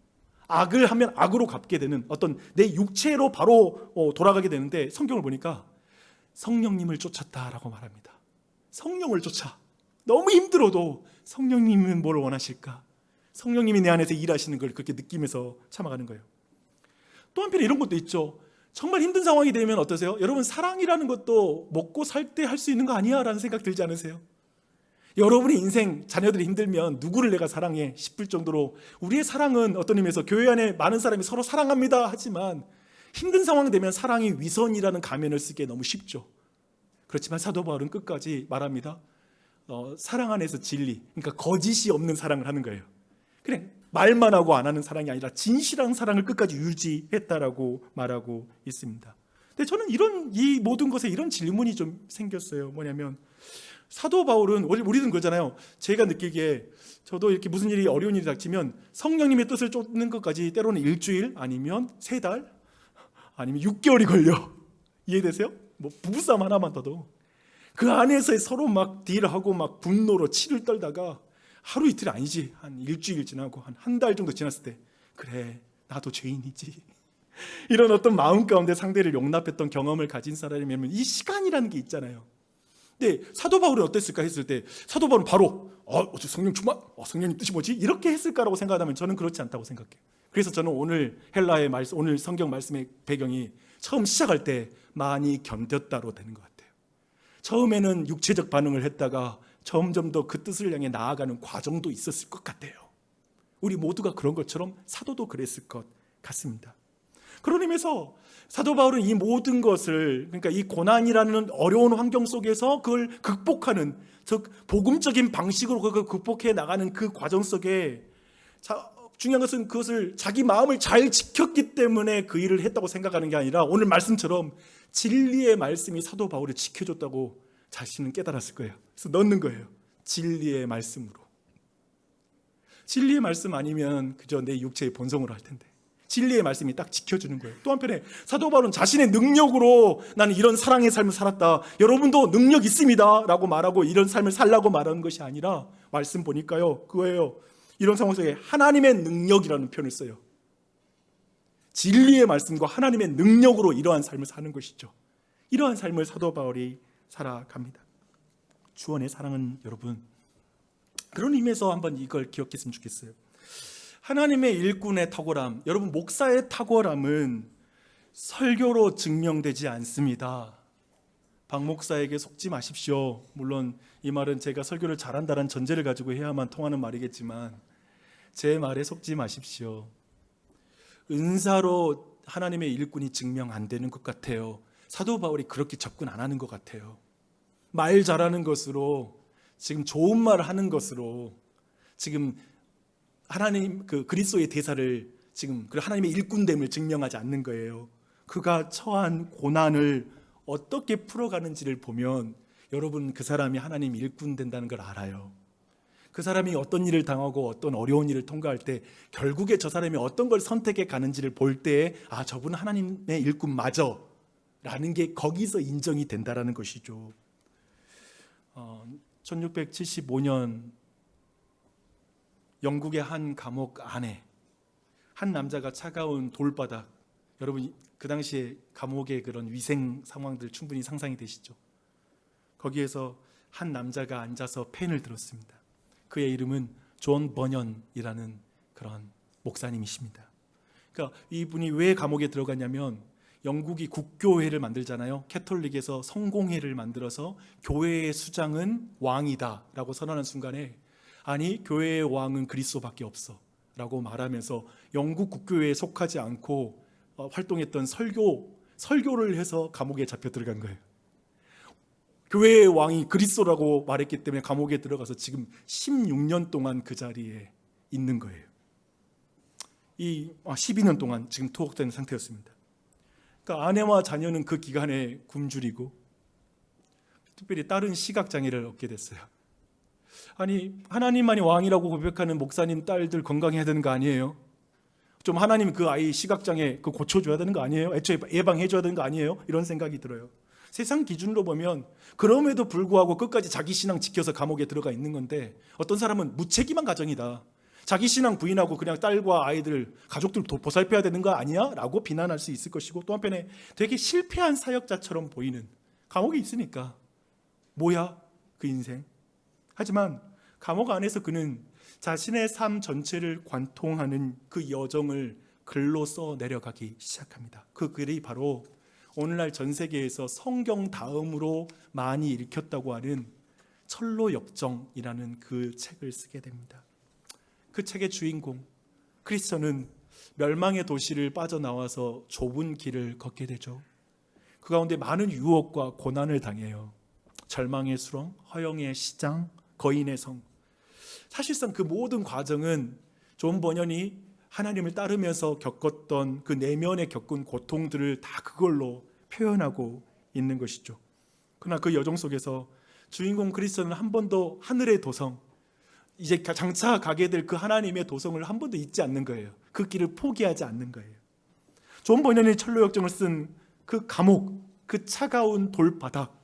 악을 하면 악으로 갚게 되는 어떤 내 육체로 바로 돌아가게 되는데 성경을 보니까 성령님을 쫓았다라고 말합니다. 성령을 쫓아. 너무 힘들어도 성령님은 뭘 원하실까? 성령님이 내 안에서 일하시는 걸 그렇게 느끼면서 참아가는 거예요. 또 한편에 이런 것도 있죠. 정말 힘든 상황이 되면 어떠세요? 여러분 사랑이라는 것도 먹고 살 때 할 수 있는 거 아니야? 라는 생각 들지 않으세요? 여러분의 인생 자녀들이 힘들면 누구를 내가 사랑해 싶을 정도로 우리의 사랑은 어떤 의미에서 교회 안에 많은 사람이 서로 사랑합니다 하지만 힘든 상황이 되면 사랑이 위선이라는 가면을 쓰기에 너무 쉽죠. 그렇지만 사도 바울은 끝까지 말합니다. 사랑 안에서 진리, 그러니까 거짓이 없는 사랑을 하는 거예요. 그냥 말만 하고 안 하는 사랑이 아니라 진실한 사랑을 끝까지 유지했다라고 말하고 있습니다. 근데 저는 이 모든 것에 이런 질문이 좀 생겼어요. 뭐냐면 사도 바울은 우리는 그러잖아요. 제가 느끼기에 저도 이렇게 무슨 일이 어려운 일이 닥치면 성령님의 뜻을 쫓는 것까지 때로는 일주일 아니면 3달 아니면 6개월이 걸려. 이해되세요? 뭐 부부싸움 하나만 더도 그 안에서 서로 막 딜하고 막 분노로 치를 떨다가 하루 이틀이 아니지 한 일주일 지나고 한 달 정도 지났을 때 그래 나도 죄인이지 이런 어떤 마음 가운데 상대를 용납했던 경험을 가진 사람이면 이 시간이라는 게 있잖아요. 근데 사도 바울이 어땠을까 했을 때 사도 바울은 바로 어째 성령 충만? 성령님 뜻이 뭐지? 이렇게 했을까라고 생각하면 저는 그렇지 않다고 생각해요. 그래서 저는 오늘 헬라의 말씀, 오늘 성경 말씀의 배경이 처음 시작할 때 많이 견뎠다로 되는 것 같아요. 처음에는 육체적 반응을 했다가 점점 더 그 뜻을 향해 나아가는 과정도 있었을 것 같아요. 우리 모두가 그런 것처럼 사도도 그랬을 것 같습니다. 그런 의미에서 사도 바울은 이 모든 것을, 그러니까 이 고난이라는 어려운 환경 속에서 그걸 극복하는, 즉 복음적인 방식으로 그걸 극복해 나가는 그 과정 속에 중요한 것은 그것을 자기 마음을 잘 지켰기 때문에 그 일을 했다고 생각하는 게 아니라 오늘 말씀처럼 진리의 말씀이 사도 바울을 지켜줬다고 자신은 깨달았을 거예요. 그래서 넣는 거예요. 진리의 말씀으로. 진리의 말씀 아니면 그저 내 육체의 본성으로 할 텐데 진리의 말씀이 딱 지켜주는 거예요. 또 한편에 사도 바울은 자신의 능력으로 나는 이런 사랑의 삶을 살았다, 여러분도 능력 있습니다 라고 말하고 이런 삶을 살라고 말하는 것이 아니라 말씀 보니까요, 그거예요. 이런 상황 속에 하나님의 능력이라는 표현을 써요. 진리의 말씀과 하나님의 능력으로 이러한 삶을 사는 것이죠. 이러한 삶을 사도 바울이 살아갑니다. 주원의 사랑은 여러분, 그런 의미에서 한번 이걸 기억했으면 좋겠어요. 하나님의 일꾼의 탁월함, 여러분 목사의 탁월함은 설교로 증명되지 않습니다. 박 목사에게 속지 마십시오. 물론 이 말은 제가 설교를 잘한다는 전제를 가지고 해야만 통하는 말이겠지만 제 말에 속지 마십시오. 은사로 하나님의 일꾼이 증명 안 되는 것 같아요. 사도 바울이 그렇게 접근 안 하는 것 같아요. 말 잘하는 것으로, 지금 좋은 말을 하는 것으로 지금 하나님 그 그리스도의 대사를 지금 하나님의 일꾼됨을 증명하지 않는 거예요. 그가 처한 고난을 어떻게 풀어가는지를 보면 여러분 그 사람이 하나님 일꾼 된다는 걸 알아요. 그 사람이 어떤 일을 당하고 어떤 어려운 일을 통과할 때 결국에 저 사람이 어떤 걸 선택해 가는지를 볼 때 저분은 하나님의 일꾼 맞아 라는 게 거기서 인정이 된다라는 것이죠. 1675년 영국의 한 감옥 안에 한 남자가 차가운 돌바닥, 여러분 그 당시에 감옥의 그런 위생 상황들 충분히 상상이 되시죠? 거기에서 한 남자가 앉아서 펜을 들었습니다. 그의 이름은 존 버년이라는 그런 목사님이십니다. 그러니까 이분이 왜 감옥에 들어갔냐면 영국이 국교회를 만들잖아요. 캐톨릭에서 성공회를 만들어서 교회의 수장은 왕이다 라고 선언한 순간에 아니 교회의 왕은 그리스도밖에 없어 라고 말하면서 영국 국교회에 속하지 않고 활동했던 설교를 해서 감옥에 잡혀 들어간 거예요. 교회의 왕이 그리스도라고 말했기 때문에 감옥에 들어가서 지금 16년 동안 그 자리에 있는 거예요. 12년 동안 지금 투옥된 상태였습니다. 그러니까 아내와 자녀는 그 기간에 굶주리고 특별히 딸은 시각장애를 얻게 됐어요. 아니 하나님만이 왕이라고 고백하는 목사님 딸들 건강해야 되는 거 아니에요? 좀 하나님 그 아이 시각장애 그 고쳐줘야 되는 거 아니에요? 애초에 예방해줘야 되는 거 아니에요? 이런 생각이 들어요. 세상 기준으로 보면 그럼에도 불구하고 끝까지 자기 신앙 지켜서 감옥에 들어가 있는 건데 어떤 사람은 무책임한 가정이다, 자기 신앙 부인하고 그냥 딸과 아이들 가족들 보살펴야 되는 거 아니야? 라고 비난할 수 있을 것이고 또 한편에 되게 실패한 사역자처럼 보이는, 감옥에 있으니까 뭐야 그 인생. 하지만 감옥 안에서 그는 자신의 삶 전체를 관통하는 그 여정을 글로 써 내려가기 시작합니다. 그 글이 바로 오늘날 전 세계에서 성경 다음으로 많이 읽혔다고 하는 철로역정이라는 그 책을 쓰게 됩니다. 그 책의 주인공 크리스천은 멸망의 도시를 빠져나와서 좁은 길을 걷게 되죠. 그 가운데 많은 유혹과 고난을 당해요. 절망의 수렁, 허영의 시장, 거인의 성. 사실상 그 모든 과정은 존 버년이 하나님을 따르면서 겪었던 그 내면에 겪은 고통들을 다 그걸로 표현하고 있는 것이죠. 그러나 그 여정 속에서 주인공 크리스천은 한 번도 하늘의 도성, 이제 장차 가게 될 그 하나님의 도성을 한 번도 잊지 않는 거예요. 그 길을 포기하지 않는 거예요. 존 버년이 철로역정을 쓴 그 감옥, 그 차가운 돌바닥,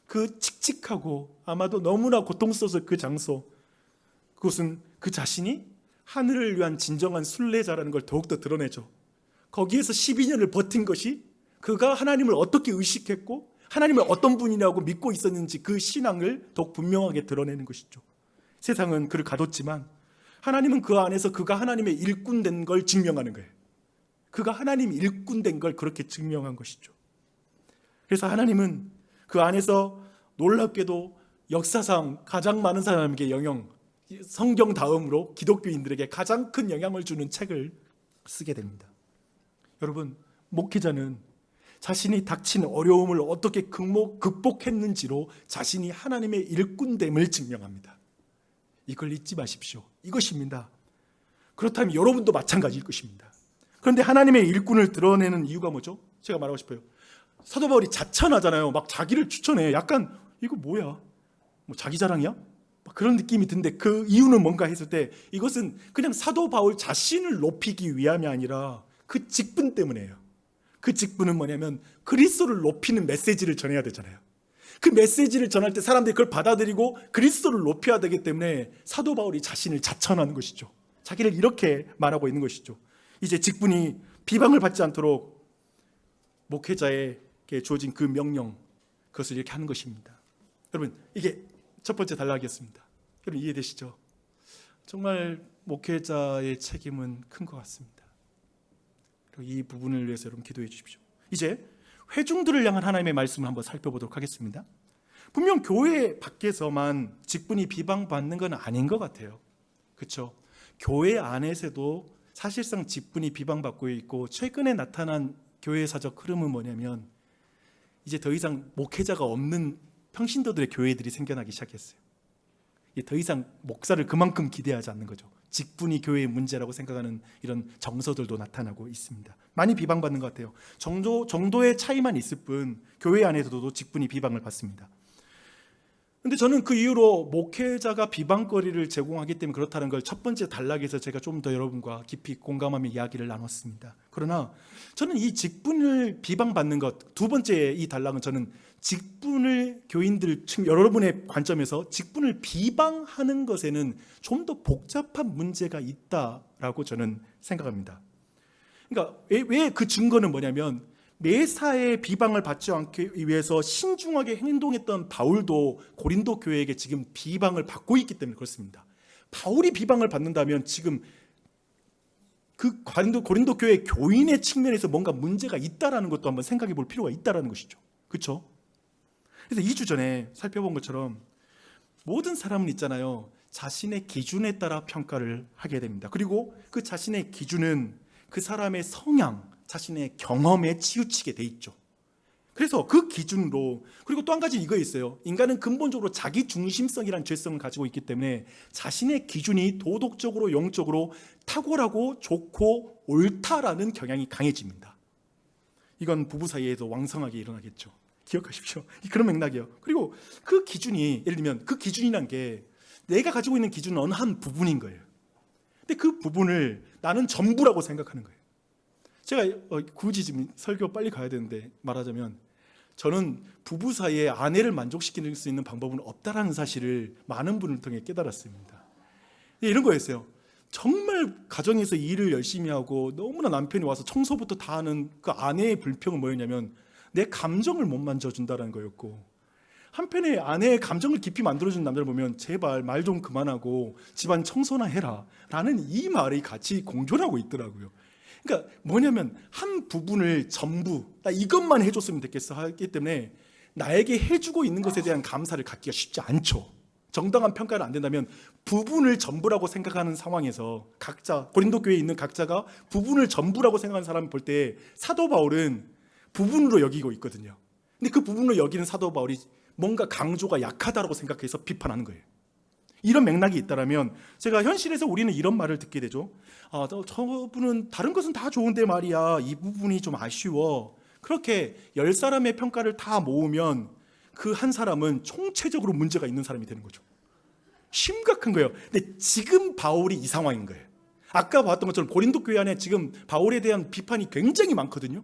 그 칙칙하고 아마도 너무나 고통스러운 그 장소, 그것은 그 자신이 하늘을 위한 진정한 순례자라는 걸 더욱더 드러내죠. 거기에서 12년을 버틴 것이 그가 하나님을 어떻게 의식했고 하나님을 어떤 분이라고 믿고 있었는지 그 신앙을 더욱 분명하게 드러내는 것이죠. 세상은 그를 가뒀지만 하나님은 그 안에서 그가 하나님의 일꾼 된 걸 증명하는 거예요. 그가 하나님 일꾼 된 걸 그렇게 증명한 것이죠. 그래서 하나님은 그 안에서 놀랍게도 역사상 가장 많은 사람에게 성경 다음으로 기독교인들에게 가장 큰 영향을 주는 책을 쓰게 됩니다. 여러분, 목회자는 자신이 닥친 어려움을 어떻게 극복했는지로 자신이 하나님의 일꾼됨을 증명합니다. 이걸 잊지 마십시오. 이것입니다. 그렇다면 여러분도 마찬가지일 것입니다. 그런데 하나님의 일꾼을 드러내는 이유가 뭐죠? 제가 말하고 싶어요. 사도 바울이 자찬하잖아요. 막 자기를 추천해. 약간 이거 뭐야? 뭐 자기 자랑이야? 막 그런 느낌이 드는데 그 이유는 뭔가 했을 때 이것은 그냥 사도 바울 자신을 높이기 위함이 아니라 그 직분 때문이에요. 그 직분은 뭐냐면 그리스도를 높이는 메시지를 전해야 되잖아요. 그 메시지를 전할 때 사람들이 그걸 받아들이고 그리스도를 높여야 되기 때문에 사도 바울이 자신을 자천하는 것이죠. 자기를 이렇게 말하고 있는 것이죠. 이제 직분이 비방을 받지 않도록 목회자에게 주어진 그 명령, 그것을 이렇게 하는 것입니다. 여러분, 이게 첫 번째 단락이었습니다. 여러분 이해되시죠? 정말 목회자의 책임은 큰 것 같습니다. 그리고 이 부분을 위해서 여러분 기도해 주십시오. 이제 회중들을 향한 하나님의 말씀을 한번 살펴보도록 하겠습니다. 분명 교회 밖에서만 직분이 비방받는 건 아닌 것 같아요. 그렇죠? 교회 안에서도 사실상 직분이 비방받고 있고, 최근에 나타난 교회사적 흐름은 뭐냐면 이제 더 이상 목회자가 없는 평신도들의 교회들이 생겨나기 시작했어요. 더 이상 목사를 그만큼 기대하지 않는 거죠. 직분이 교회의 문제라고 생각하는 이런 정서들도 나타나고 있습니다. 많이 비방받는 것 같아요. 정도의 차이만 있을 뿐 교회 안에서도 직분이 비방을 받습니다. 근데 저는 그 이후로 목회자가 비방거리를 제공하기 때문에 그렇다는 걸 첫 번째 단락에서 제가 좀 더 여러분과 깊이 공감하며 이야기를 나눴습니다. 그러나 저는 이 직분을 비방받는 것, 두 번째 이 단락은 저는 직분을 교인들 여러분의 관점에서 직분을 비방하는 것에는 좀 더 복잡한 문제가 있다라고 저는 생각합니다. 그러니까 왜 그 증거는 뭐냐면 매사에 비방을 받지 않기 위해서 신중하게 행동했던 바울도 고린도 교회에게 지금 비방을 받고 있기 때문에 그렇습니다. 바울이 비방을 받는다면 지금 그 고린도 교회 교인의 측면에서 뭔가 문제가 있다라는 것도 한번 생각해 볼 필요가 있다라는 것이죠. 그렇죠? 그래서 2주 전에 살펴본 것처럼 모든 사람은 있잖아요. 자신의 기준에 따라 평가를 하게 됩니다. 그리고 그 자신의 기준은 그 사람의 성향, 자신의 경험에 치우치게 돼 있죠. 그래서 그 기준으로, 그리고 또 한 가지 이거 있어요. 인간은 근본적으로 자기 중심성이라는 죄성을 가지고 있기 때문에 자신의 기준이 도덕적으로 영적으로 탁월하고 좋고 옳다라는 경향이 강해집니다. 이건 부부 사이에도 왕성하게 일어나겠죠. 기억하십시오. 그런 맥락이에요. 그리고 그 기준이, 예를 들면 그 기준이란 게 내가 가지고 있는 기준은 어느 한 부분인 거예요. 근데 그 부분을 나는 전부라고 생각하는 거예요. 제가 굳이 지금 설교 빨리 가야 되는데 말하자면 저는 부부 사이에 아내를 만족시킬 수 있는 방법은 없다라는 사실을 많은 분을 통해 깨달았습니다. 이런 거였어요. 정말 가정에서 일을 열심히 하고 너무나 남편이 와서 청소부터 다 하는 그 아내의 불평은 뭐였냐면 내 감정을 못 만져준다는 거였고, 한편에 아내의 감정을 깊이 만들어주는 남자를 보면 제발 말 좀 그만하고 집안 청소나 해라 라는 이 말이 같이 공존하고 있더라고요. 그러니까 뭐냐면 한 부분을 전부 나 이것만 해줬으면 됐겠어 하기 때문에 나에게 해주고 있는 것에 대한 감사를 갖기가 쉽지 않죠. 정당한 평가는 안 된다면 부분을 전부라고 생각하는 상황에서 각자, 고린도 교회에 있는 각자가 부분을 전부라고 생각하는 사람을 볼 때 사도 바울은 부분으로 여기고 있거든요. 근데 그 부분으로 여기는 사도 바울이 뭔가 강조가 약하다고 생각해서 비판하는 거예요. 이런 맥락이 있다면 제가 현실에서 우리는 이런 말을 듣게 되죠. 저분은 다른 것은 다 좋은데 말이야, 이 부분이 좀 아쉬워. 그렇게 10사람의 평가를 다 모으면 그 한 사람은 총체적으로 문제가 있는 사람이 되는 거죠. 심각한 거예요. 근데 지금 바울이 이 상황인 거예요. 아까 봤던 것처럼 고린도 교회 안에 지금 바울에 대한 비판이 굉장히 많거든요.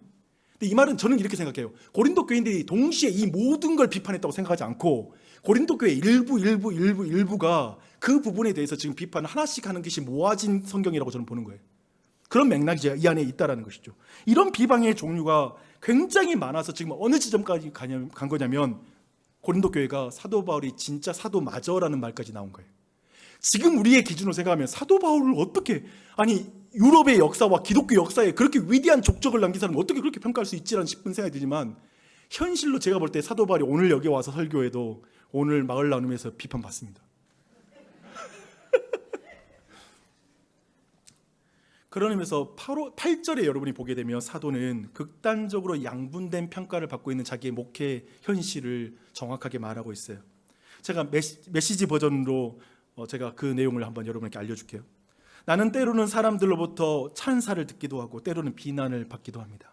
근데 이 말은 저는 이렇게 생각해요. 고린도 교인들이 동시에 이 모든 걸 비판했다고 생각하지 않고 고린도 교회 일부가 그 부분에 대해서 지금 비판을 하나씩 하는 것이 모아진 성경이라고 저는 보는 거예요. 그런 맥락이 이 안에 있다라는 것이죠. 이런 비방의 종류가 굉장히 많아서 지금 어느 지점까지 간 거냐면 고린도 교회가 사도 바울이 진짜 사도 맞아라는 말까지 나온 거예요. 지금 우리의 기준으로 생각하면 사도 바울을 어떻게, 아니 유럽의 역사와 기독교 역사에 그렇게 위대한 족적을 남긴 사람을 어떻게 그렇게 평가할 수 있지라는 싶은 생각이 들지만, 현실로 제가 볼 때 사도 바울이 오늘 여기 와서 설교해도 오늘 마을 나눔에서 비판받습니다. 그런 의미에서 8절에 여러분이 보게 되면 사도는 극단적으로 양분된 평가를 받고 있는 자기의 목회 현실을 정확하게 말하고 있어요. 제가 메시지 버전으로 제가 그 내용을 한번 여러분에게 알려줄게요. 나는 때로는 사람들로부터 찬사를 듣기도 하고 때로는 비난을 받기도 합니다.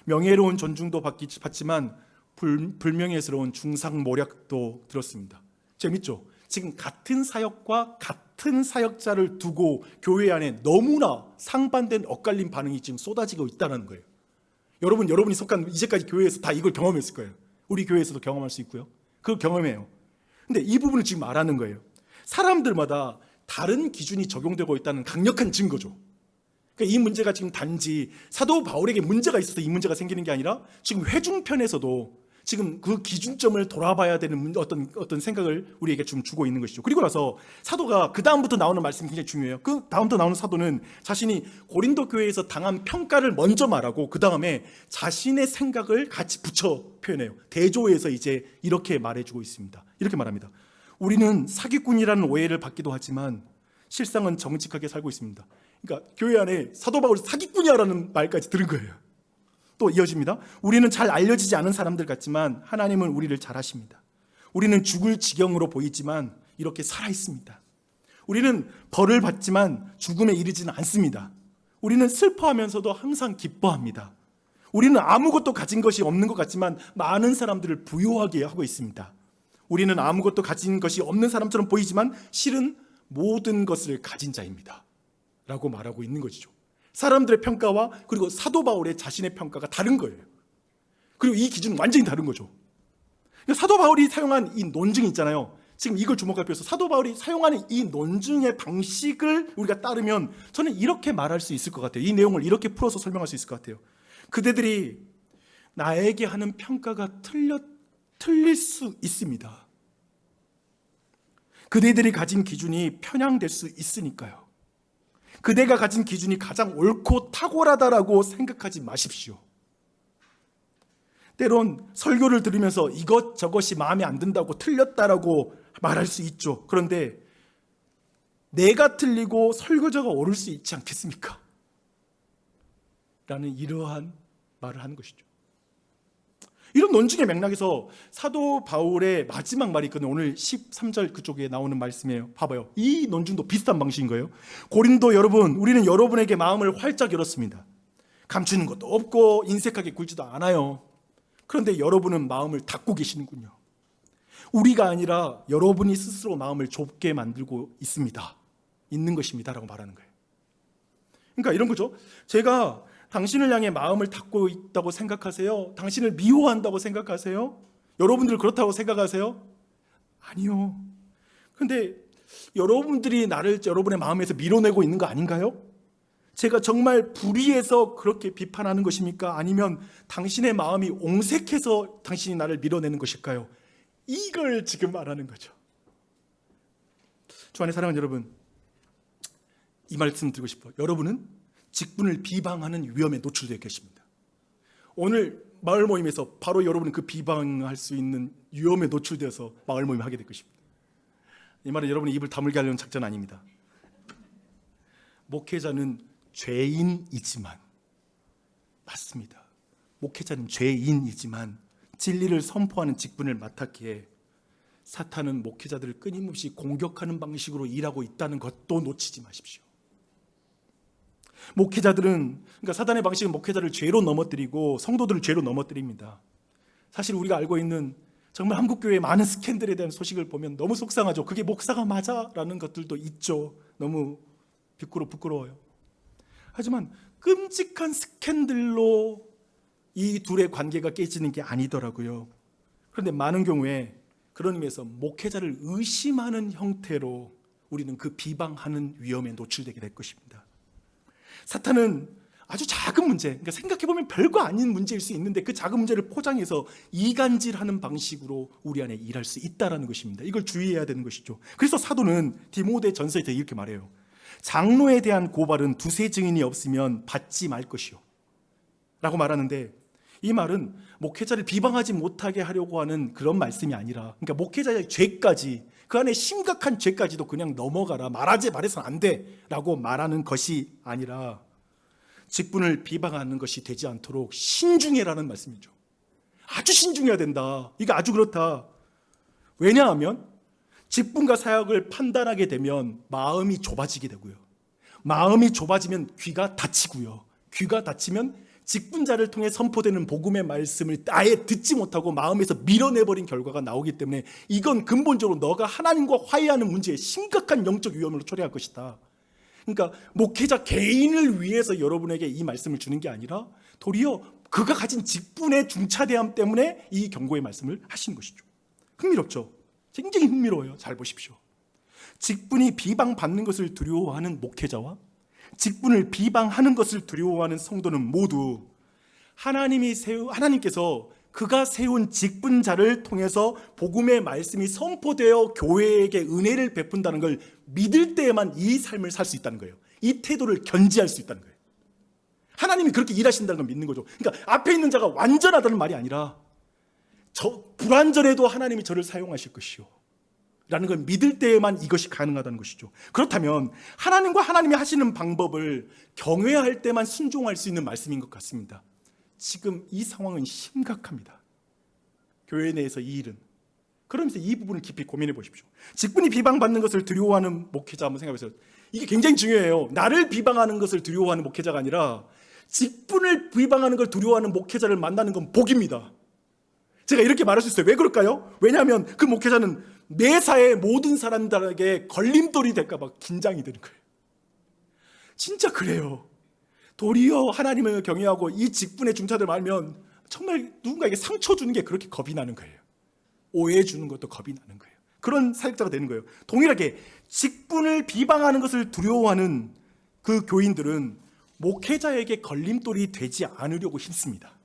명예로운 존중도 받지만 불명예스러운 중상모략도 들었습니다. 재밌죠? 지금 같은 사역과 같은 사역자를 두고 교회 안에 너무나 상반된 엇갈린 반응이 지금 쏟아지고 있다는 거예요. 여러분이 속한 이제까지 교회에서 다 이걸 경험했을 거예요. 우리 교회에서도 경험할 수 있고요. 그걸 경험해요. 근데 이 부분을 지금 말하는 거예요. 사람들마다 다른 기준이 적용되고 있다는 강력한 증거죠. 그러니까 이 문제가 지금 단지 사도 바울에게 문제가 있어서 이 문제가 생기는 게 아니라 지금 회중편에서도 지금 그 기준점을 돌아봐야 되는 어떤 생각을 우리에게 좀 주고 있는 것이죠. 그리고 나서 사도가 그 다음부터 나오는 말씀이 굉장히 중요해요. 그 다음부터 나오는 사도는 자신이 고린도 교회에서 당한 평가를 먼저 말하고 그 다음에 자신의 생각을 같이 붙여 표현해요. 대조해서 이제 이렇게 말해주고 있습니다. 이렇게 말합니다. 우리는 사기꾼이라는 오해를 받기도 하지만 실상은 정직하게 살고 있습니다. 그러니까 교회 안에 사도 바울이 사기꾼이야라는 말까지 들은 거예요. 또 이어집니다. 우리는 잘 알려지지 않은 사람들 같지만 하나님은 우리를 잘 아십니다. 우리는 죽을 지경으로 보이지만 이렇게 살아 있습니다. 우리는 벌을 받지만 죽음에 이르지는 않습니다. 우리는 슬퍼하면서도 항상 기뻐합니다. 우리는 아무것도 가진 것이 없는 것 같지만 많은 사람들을 부유하게 하고 있습니다. 우리는 아무것도 가진 것이 없는 사람처럼 보이지만 실은 모든 것을 가진 자입니다. 라고 말하고 있는 것이죠. 사람들의 평가와 그리고 사도 바울의 자신의 평가가 다른 거예요. 그리고 이 기준은 완전히 다른 거죠. 사도 바울이 사용한 이 논증이 있잖아요. 지금 이걸 주목할 필요 없어. 사도 바울이 사용하는 이 논증의 방식을 우리가 따르면 저는 이렇게 말할 수 있을 것 같아요. 이 내용을 이렇게 풀어서 설명할 수 있을 것 같아요. 그대들이 나에게 하는 평가가 틀릴 수 있습니다. 그대들이 가진 기준이 편향될 수 있으니까요. 그대가 가진 기준이 가장 옳고 탁월하다라고 생각하지 마십시오. 때론 설교를 들으면서 이것저것이 마음에 안 든다고 틀렸다라고 말할 수 있죠. 그런데 내가 틀리고 설교자가 옳을 수 있지 않겠습니까? 라는 이러한 말을 하는 것이죠. 이런 논증의 맥락에서 사도 바울의 마지막 말이 있거든요. 오늘 13절 그쪽에 나오는 말씀이에요. 봐봐요. 이 논증도 비슷한 방식인 거예요. 고린도 여러분, 우리는 여러분에게 마음을 활짝 열었습니다. 감추는 것도 없고 인색하게 굴지도 않아요. 그런데 여러분은 마음을 닫고 계시는군요. 우리가 아니라 여러분이 스스로 마음을 좁게 만들고 있는 것입니다 라고 말하는 거예요. 그러니까 이런 거죠. 제가 당신을 향해 마음을 닫고 있다고 생각하세요? 당신을 미워한다고 생각하세요? 여러분들 그렇다고 생각하세요? 아니요. 그런데 여러분들이 나를 여러분의 마음에서 밀어내고 있는 거 아닌가요? 제가 정말 불의해서 그렇게 비판하는 것입니까? 아니면 당신의 마음이 옹색해서 당신이 나를 밀어내는 것일까요? 이걸 지금 말하는 거죠. 주 안에 사랑하는 여러분, 이 말씀 드리고 싶어요. 여러분은 직분을 비방하는 위험에 노출되어 계십니다. 오늘 마을 모임에서 바로 여러분은 그 비방할 수 있는 위험에 노출되어서 마을 모임을 하게 될 것입니다. 이 말은 여러분의 입을 다물게 하려는 작전 아닙니다. 목회자는 죄인이지만, 맞습니다. 목회자는 죄인이지만 진리를 선포하는 직분을 맡았기에 사탄은 목회자들을 끊임없이 공격하는 방식으로 일하고 있다는 것도 놓치지 마십시오. 목회자들은, 그러니까 사단의 방식은 목회자를 죄로 넘어뜨리고 성도들을 죄로 넘어뜨립니다. 사실 우리가 알고 있는 정말 한국교회의 많은 스캔들에 대한 소식을 보면 너무 속상하죠. 그게 목사가 맞아? 라는 것들도 있죠. 너무 부끄러워요. 하지만 끔찍한 스캔들로 이 둘의 관계가 깨지는 게 아니더라고요. 그런데 많은 경우에 그런 의미에서 목회자를 의심하는 형태로 우리는 그 비방하는 위험에 노출되게 될 것입니다. 사탄은 아주 작은 문제, 그러니까 생각해보면 별거 아닌 문제일 수 있는데 그 작은 문제를 포장해서 이간질하는 방식으로 우리 안에 일할 수 있다는 것입니다. 이걸 주의해야 되는 것이죠. 그래서 사도는 디모데 전서에 이렇게 말해요. 장로에 대한 고발은 두세 증인이 없으면 받지 말 것이요 라고 말하는데, 이 말은 목회자를 비방하지 못하게 하려고 하는 그런 말씀이 아니라, 그러니까 목회자의 죄까지, 그 안에 심각한 죄까지도 그냥 넘어가라, 말해서는 안 돼 라고 말하는 것이 아니라 직분을 비방하는 것이 되지 않도록 신중해라는 말씀이죠. 아주 신중해야 된다. 이게 아주 그렇다. 왜냐하면 직분과 사역을 판단하게 되면 마음이 좁아지게 되고요, 마음이 좁아지면 귀가 닫히고요, 귀가 닫히면 직분자를 통해 선포되는 복음의 말씀을 아예 듣지 못하고 마음에서 밀어내버린 결과가 나오기 때문에 이건 근본적으로 너가 하나님과 화해하는 문제에 심각한 영적 위험으로 초래할 것이다. 그러니까 목회자 개인을 위해서 여러분에게 이 말씀을 주는 게 아니라 도리어 그가 가진 직분의 중차대함 때문에 이 경고의 말씀을 하시는 것이죠. 흥미롭죠? 굉장히 흥미로워요. 잘 보십시오. 직분이 비방받는 것을 두려워하는 목회자와 직분을 비방하는 것을 두려워하는 성도는 모두 하나님께서 그가 세운 직분자를 통해서 복음의 말씀이 선포되어 교회에게 은혜를 베푼다는 걸 믿을 때에만 이 삶을 살 수 있다는 거예요. 이 태도를 견지할 수 있다는 거예요. 하나님이 그렇게 일하신다는 걸 믿는 거죠. 그러니까 앞에 있는 자가 완전하다는 말이 아니라 불완전해도 하나님이 저를 사용하실 것이요 라는 걸 믿을 때에만 이것이 가능하다는 것이죠. 그렇다면 하나님과 하나님이 하시는 방법을 경외할 때만 순종할 수 있는 말씀인 것 같습니다. 지금 이 상황은 심각합니다. 교회 내에서 이 일은. 그러면서 이 부분을 깊이 고민해 보십시오. 직분이 비방받는 것을 두려워하는 목회자 한번 생각해 보세요. 이게 굉장히 중요해요. 나를 비방하는 것을 두려워하는 목회자가 아니라 직분을 비방하는 걸 두려워하는 목회자를 만나는 건 복입니다. 제가 이렇게 말할 수 있어요. 왜 그럴까요? 왜냐하면 그 목회자는 매사에 모든 사람들에게 걸림돌이 될까 봐 긴장이 되는 거예요. 진짜 그래요. 도리어 하나님을 경외하고 이 직분의 중차들 말면 정말 누군가에게 상처 주는 게 그렇게 겁이 나는 거예요. 오해 주는 것도 겁이 나는 거예요. 그런 사역자가 되는 거예요. 동일하게 직분을 비방하는 것을 두려워하는 그 교인들은 목회자에게 걸림돌이 되지 않으려고 힘씁니다.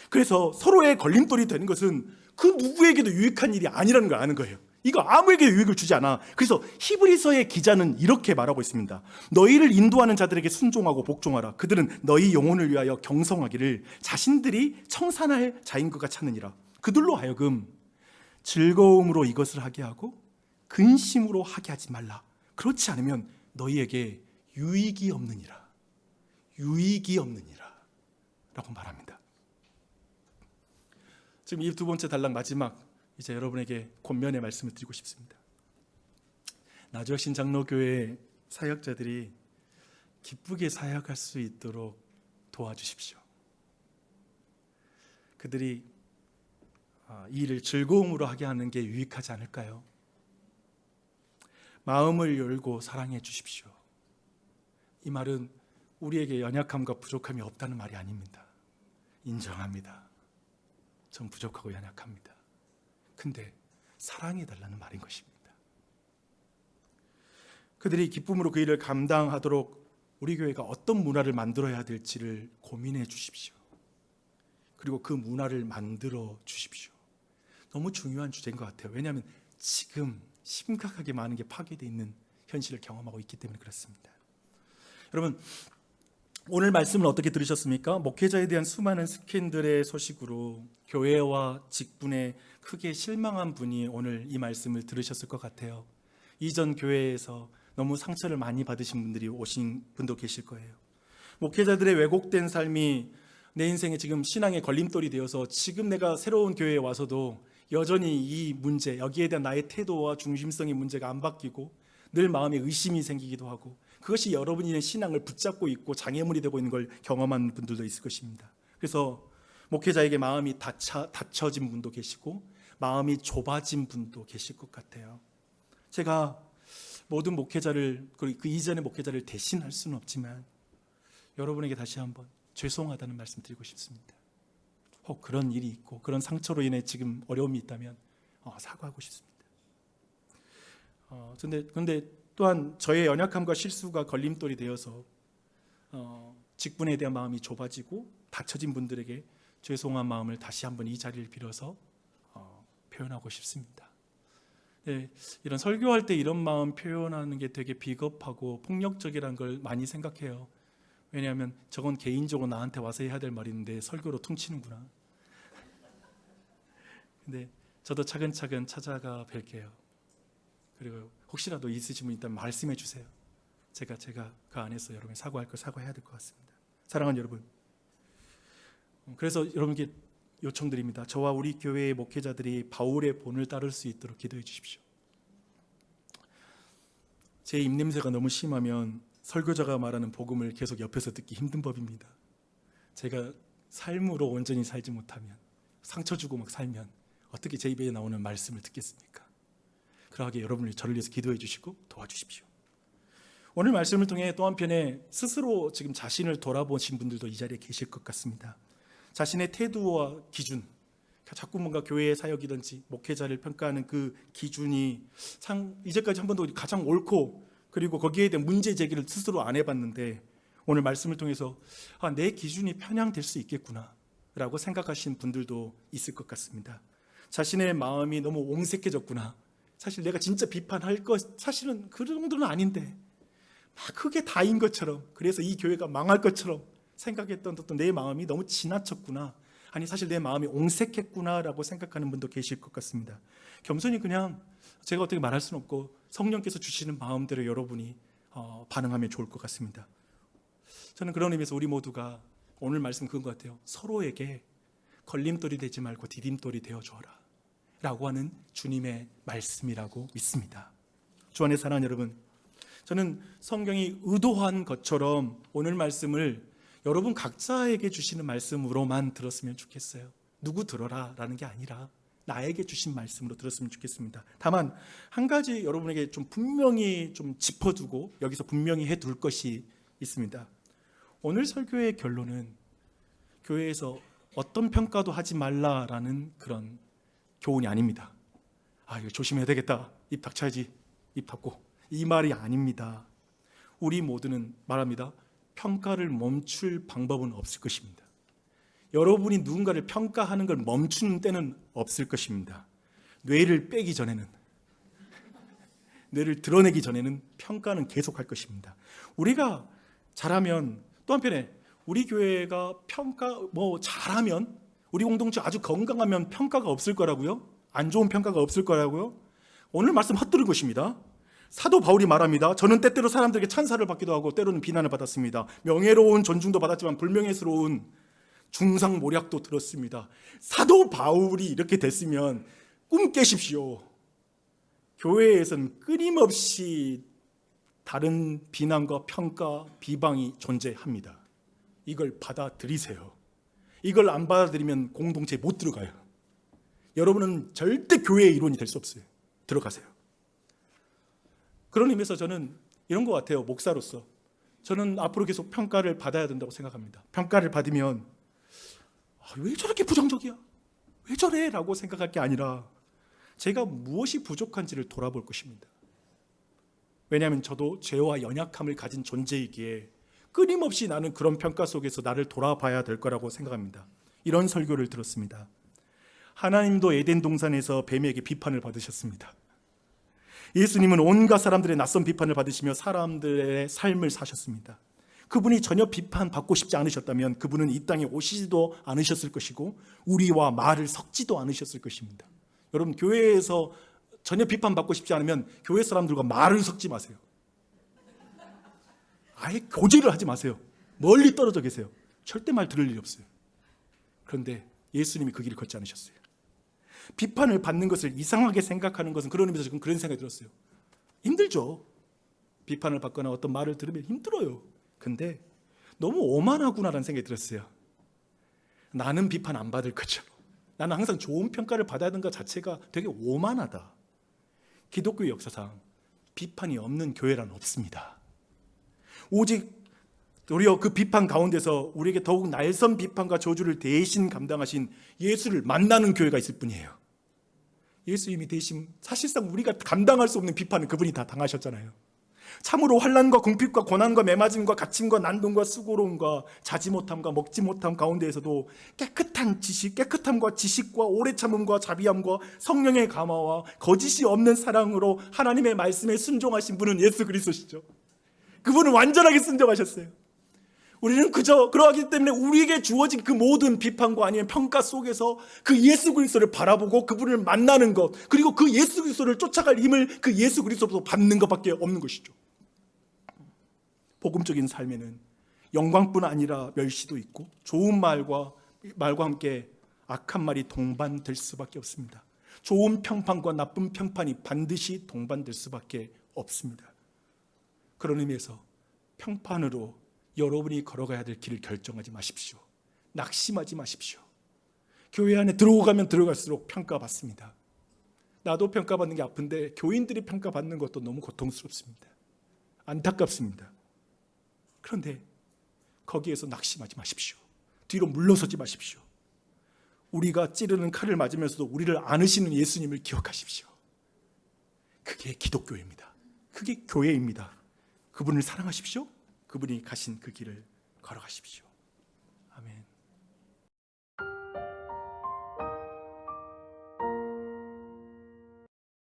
그래서 서로의 걸림돌이 되는 것은 그 누구에게도 유익한 일이 아니라는 걸 아는 거예요. 이거 아무에게도 유익을 주지 않아. 그래서 히브리서의 기자는 이렇게 말하고 있습니다. 너희를 인도하는 자들에게 순종하고 복종하라. 그들은 너희 영혼을 위하여 경성하기를 자신들이 청산할 자인 것 같이 하느니라. 그들로 하여금 즐거움으로 이것을 하게 하고 근심으로 하게 하지 말라. 그렇지 않으면 너희에게 유익이 없느니라. 유익이 없느니라 라고 말합니다. 지금 이 두 번째 단락 마지막, 이제 여러분에게 권면의 말씀을 드리고 싶습니다. 나주혁신 장로교회 사역자들이 기쁘게 사역할 수 있도록 도와주십시오. 그들이 이 일을 즐거움으로 하게 하는 게 유익하지 않을까요? 마음을 열고 사랑해 주십시오. 이 말은 우리에게 연약함과 부족함이 없다는 말이 아닙니다. 인정합니다. 전 부족하고 연약합니다. 근데 사랑해 달라는 말인 것입니다. 그들이 기쁨으로 그 일을 감당하도록 우리 교회가 어떤 문화를 만들어야 될지를 고민해 주십시오. 그리고 그 문화를 만들어 주십시오. 너무 중요한 주제인 것 같아요. 왜냐하면 지금 심각하게 많은 게 파괴되어 있는 현실을 경험하고 있기 때문에 그렇습니다. 여러분, 오늘 말씀을 어떻게 들으셨습니까? 목회자에 대한 수많은 스캔들의 소식으로 교회와 직분에 크게 실망한 분이 오늘 이 말씀을 들으셨을 것 같아요. 이전 교회에서 너무 상처를 많이 받으신 분들이 오신 분도 계실 거예요. 목회자들의 왜곡된 삶이 내 인생에 지금 신앙의 걸림돌이 되어서 지금 내가 새로운 교회에 와서도 여전히 이 문제, 여기에 대한 나의 태도와 중심성의 문제가 안 바뀌고 늘 마음에 의심이 생기기도 하고, 그것이 여러분의 신앙을 붙잡고 있고 장애물이 되고 있는 걸 경험한 분들도 있을 것입니다. 그래서 목회자에게 마음이 닫혀진 분도 계시고 마음이 좁아진 분도 계실 것 같아요. 제가 모든 목회자를, 그 이전의 목회자를 대신할 수는 없지만 여러분에게 다시 한번 죄송하다는 말씀 드리고 싶습니다. 혹 그런 일이 있고 그런 상처로 인해 지금 어려움이 있다면 사과하고 싶습니다. 그런데 또한 저의 연약함과 실수가 걸림돌이 되어서 직분에 대한 마음이 좁아지고 닫혀진 분들에게 죄송한 마음을 다시 한번 이 자리를 빌어서 표현하고 싶습니다. 네, 이런 설교할 때 이런 마음 표현하는 게 되게 비겁하고 폭력적이라는 걸 많이 생각해요. 왜냐하면 저건 개인적으로 나한테 와서 해야 될 말인데 설교로 퉁치는구나. 근데 저도 차근차근 찾아가 뵐게요. 그리고 혹시라도 있으신 분 있다면 말씀해 주세요. 제가 그 안에서 여러분 사과할 거 사과해야 될 것 같습니다. 사랑하는 여러분, 그래서 여러분께 요청드립니다. 저와 우리 교회의 목회자들이 바울의 본을 따를 수 있도록 기도해 주십시오. 제 입냄새가 너무 심하면 설교자가 말하는 복음을 계속 옆에서 듣기 힘든 법입니다. 제가 삶으로 온전히 살지 못하면, 상처 주고 막 살면 어떻게 제 입에 나오는 말씀을 듣겠습니까? 그러하게 여러분이 저를 위해서 기도해 주시고 도와주십시오. 오늘 말씀을 통해 또 한편에 스스로 지금 자신을 돌아보신 분들도 이 자리에 계실 것 같습니다. 자신의 태도와 기준, 자꾸 뭔가 교회의 사역이든지 목회자를 평가하는 그 기준이 이제까지 한 번도 가장 옳고, 그리고 거기에 대한 문제 제기를 스스로 안 해봤는데 오늘 말씀을 통해서 내 기준이 편향될 수 있겠구나 라고 생각하시는 분들도 있을 것 같습니다. 자신의 마음이 너무 옹색해졌구나, 사실 내가 진짜 비판할 것 사실은 그 정도는 아닌데 막 그게 다인 것처럼, 그래서 이 교회가 망할 것처럼 생각했던 어떤 내 마음이 너무 지나쳤구나, 아니 사실 내 마음이 옹색했구나라고 생각하는 분도 계실 것 같습니다. 겸손히 그냥 제가 어떻게 말할 수는 없고 성령께서 주시는 마음대로 여러분이 반응하면 좋을 것 같습니다. 저는 그런 의미에서 우리 모두가 오늘 말씀 그건 것 같아요. 서로에게 걸림돌이 되지 말고 디딤돌이 되어주어라 라고 하는 주님의 말씀이라고 믿습니다. 주 안에 사랑하는 여러분, 저는 성경이 의도한 것처럼 오늘 말씀을 여러분 각자에게 주시는 말씀으로만 들었으면 좋겠어요. 누구 들어라 라는 게 아니라 나에게 주신 말씀으로 들었으면 좋겠습니다. 다만 한 가지 여러분에게 좀 분명히 좀 짚어두고 여기서 분명히 해둘 것이 있습니다. 오늘 설교의 결론은 교회에서 어떤 평가도 하지 말라라는 그런 교훈이 아닙니다. 이거 조심해야 되겠다, 입 닥쳐야지, 입 닫고, 이 말이 아닙니다. 우리 모두는 말합니다. 평가를 멈출 방법은 없을 것입니다. 여러분이 누군가를 평가하는 걸 멈추는 때는 없을 것입니다. 뇌를 빼기 전에는, 뇌를 드러내기 전에는 평가는 계속할 것입니다. 우리가 잘하면, 또 한편에 우리 교회가 잘하면, 우리 공동체 아주 건강하면 평가가 없을 거라고요? 안 좋은 평가가 없을 거라고요? 오늘 말씀 헛들은 것입니다. 사도 바울이 말합니다. 저는 때때로 사람들에게 찬사를 받기도 하고 때로는 비난을 받았습니다. 명예로운 존중도 받았지만 불명예스러운 중상모략도 들었습니다. 사도 바울이 이렇게 됐으면 꿈 깨십시오. 교회에서는 끊임없이 다른 비난과 평가, 비방이 존재합니다. 이걸 받아들이세요. 이걸 안 받아들이면 공동체에 못 들어가요. 여러분은 절대 교회의 일원이 될 수 없어요. 들어가세요. 그런 의미에서 저는 이런 것 같아요. 목사로서 저는 앞으로 계속 평가를 받아야 된다고 생각합니다. 평가를 받으면 왜 저렇게 부정적이야? 왜 저래? 라고 생각할 게 아니라 제가 무엇이 부족한지를 돌아볼 것입니다. 왜냐하면 저도 죄와 연약함을 가진 존재이기에 끊임없이 나는 그런 평가 속에서 나를 돌아봐야 될 거라고 생각합니다. 이런 설교를 들었습니다. 하나님도 에덴 동산에서 뱀에게 비판을 받으셨습니다. 예수님은 온갖 사람들의 낯선 비판을 받으시며 사람들의 삶을 사셨습니다. 그분이 전혀 비판받고 싶지 않으셨다면 그분은 이 땅에 오시지도 않으셨을 것이고 우리와 말을 섞지도 않으셨을 것입니다. 여러분, 교회에서 전혀 비판받고 싶지 않으면 교회 사람들과 말을 섞지 마세요. 아예 교제를 하지 마세요. 멀리 떨어져 계세요. 절대 말 들을 일이 없어요. 그런데 예수님이 그 길을 걷지 않으셨어요. 비판을 받는 것을 이상하게 생각하는 것은, 그런 의미에서 지금 그런 생각이 들었어요. 힘들죠. 비판을 받거나 어떤 말을 들으면 힘들어요. 근데 너무 오만하구나라는 생각이 들었어요. 나는 비판 안 받을 거죠. 나는 항상 좋은 평가를 받아야 하는 것 자체가 되게 오만하다. 기독교 역사상 비판이 없는 교회란 없습니다. 오직 도리어 그 비판 가운데서 우리에게 더욱 날선 비판과 저주를 대신 감당하신 예수를 만나는 교회가 있을 뿐이에요. 예수님이 대신, 사실상 우리가 감당할 수 없는 비판을 그분이 다 당하셨잖아요. 참으로 환난과 궁핍과 고난과 매맞음과 갇힘과 난동과 수고로움과 자지 못함과 먹지 못함 가운데에서도 깨끗한 지식, 깨끗함과 지식과 오래 참음과 자비함과 성령의 감화와 거짓이 없는 사랑으로 하나님의 말씀에 순종하신 분은 예수 그리스도시죠. 그분은 완전하게 순종하셨어요. 우리는 그저 그러하기 때문에 우리에게 주어진 그 모든 비판과 아니면 평가 속에서 그 예수 그리스도를 바라보고 그분을 만나는 것, 그리고 그 예수 그리스도를 쫓아갈 힘을 그 예수 그리스도로부터 받는 것밖에 없는 것이죠. 복음적인 삶에는 영광뿐 아니라 멸시도 있고 좋은 말과 함께 악한 말이 동반될 수밖에 없습니다. 좋은 평판과 나쁜 평판이 반드시 동반될 수밖에 없습니다. 그런 의미에서 평판으로 여러분이 걸어가야 될 길을 결정하지 마십시오. 낙심하지 마십시오. 교회 안에 들어가면 들어갈수록 평가받습니다. 나도 평가받는 게 아픈데 교인들이 평가받는 것도 너무 고통스럽습니다. 안타깝습니다. 그런데 거기에서 낙심하지 마십시오. 뒤로 물러서지 마십시오. 우리가 찌르는 칼을 맞으면서도 우리를 안으시는 예수님을 기억하십시오. 그게 기독교입니다. 그게 교회입니다. 그분을 사랑하십시오. 그분이 가신 그 길을 걸어가십시오. 아멘.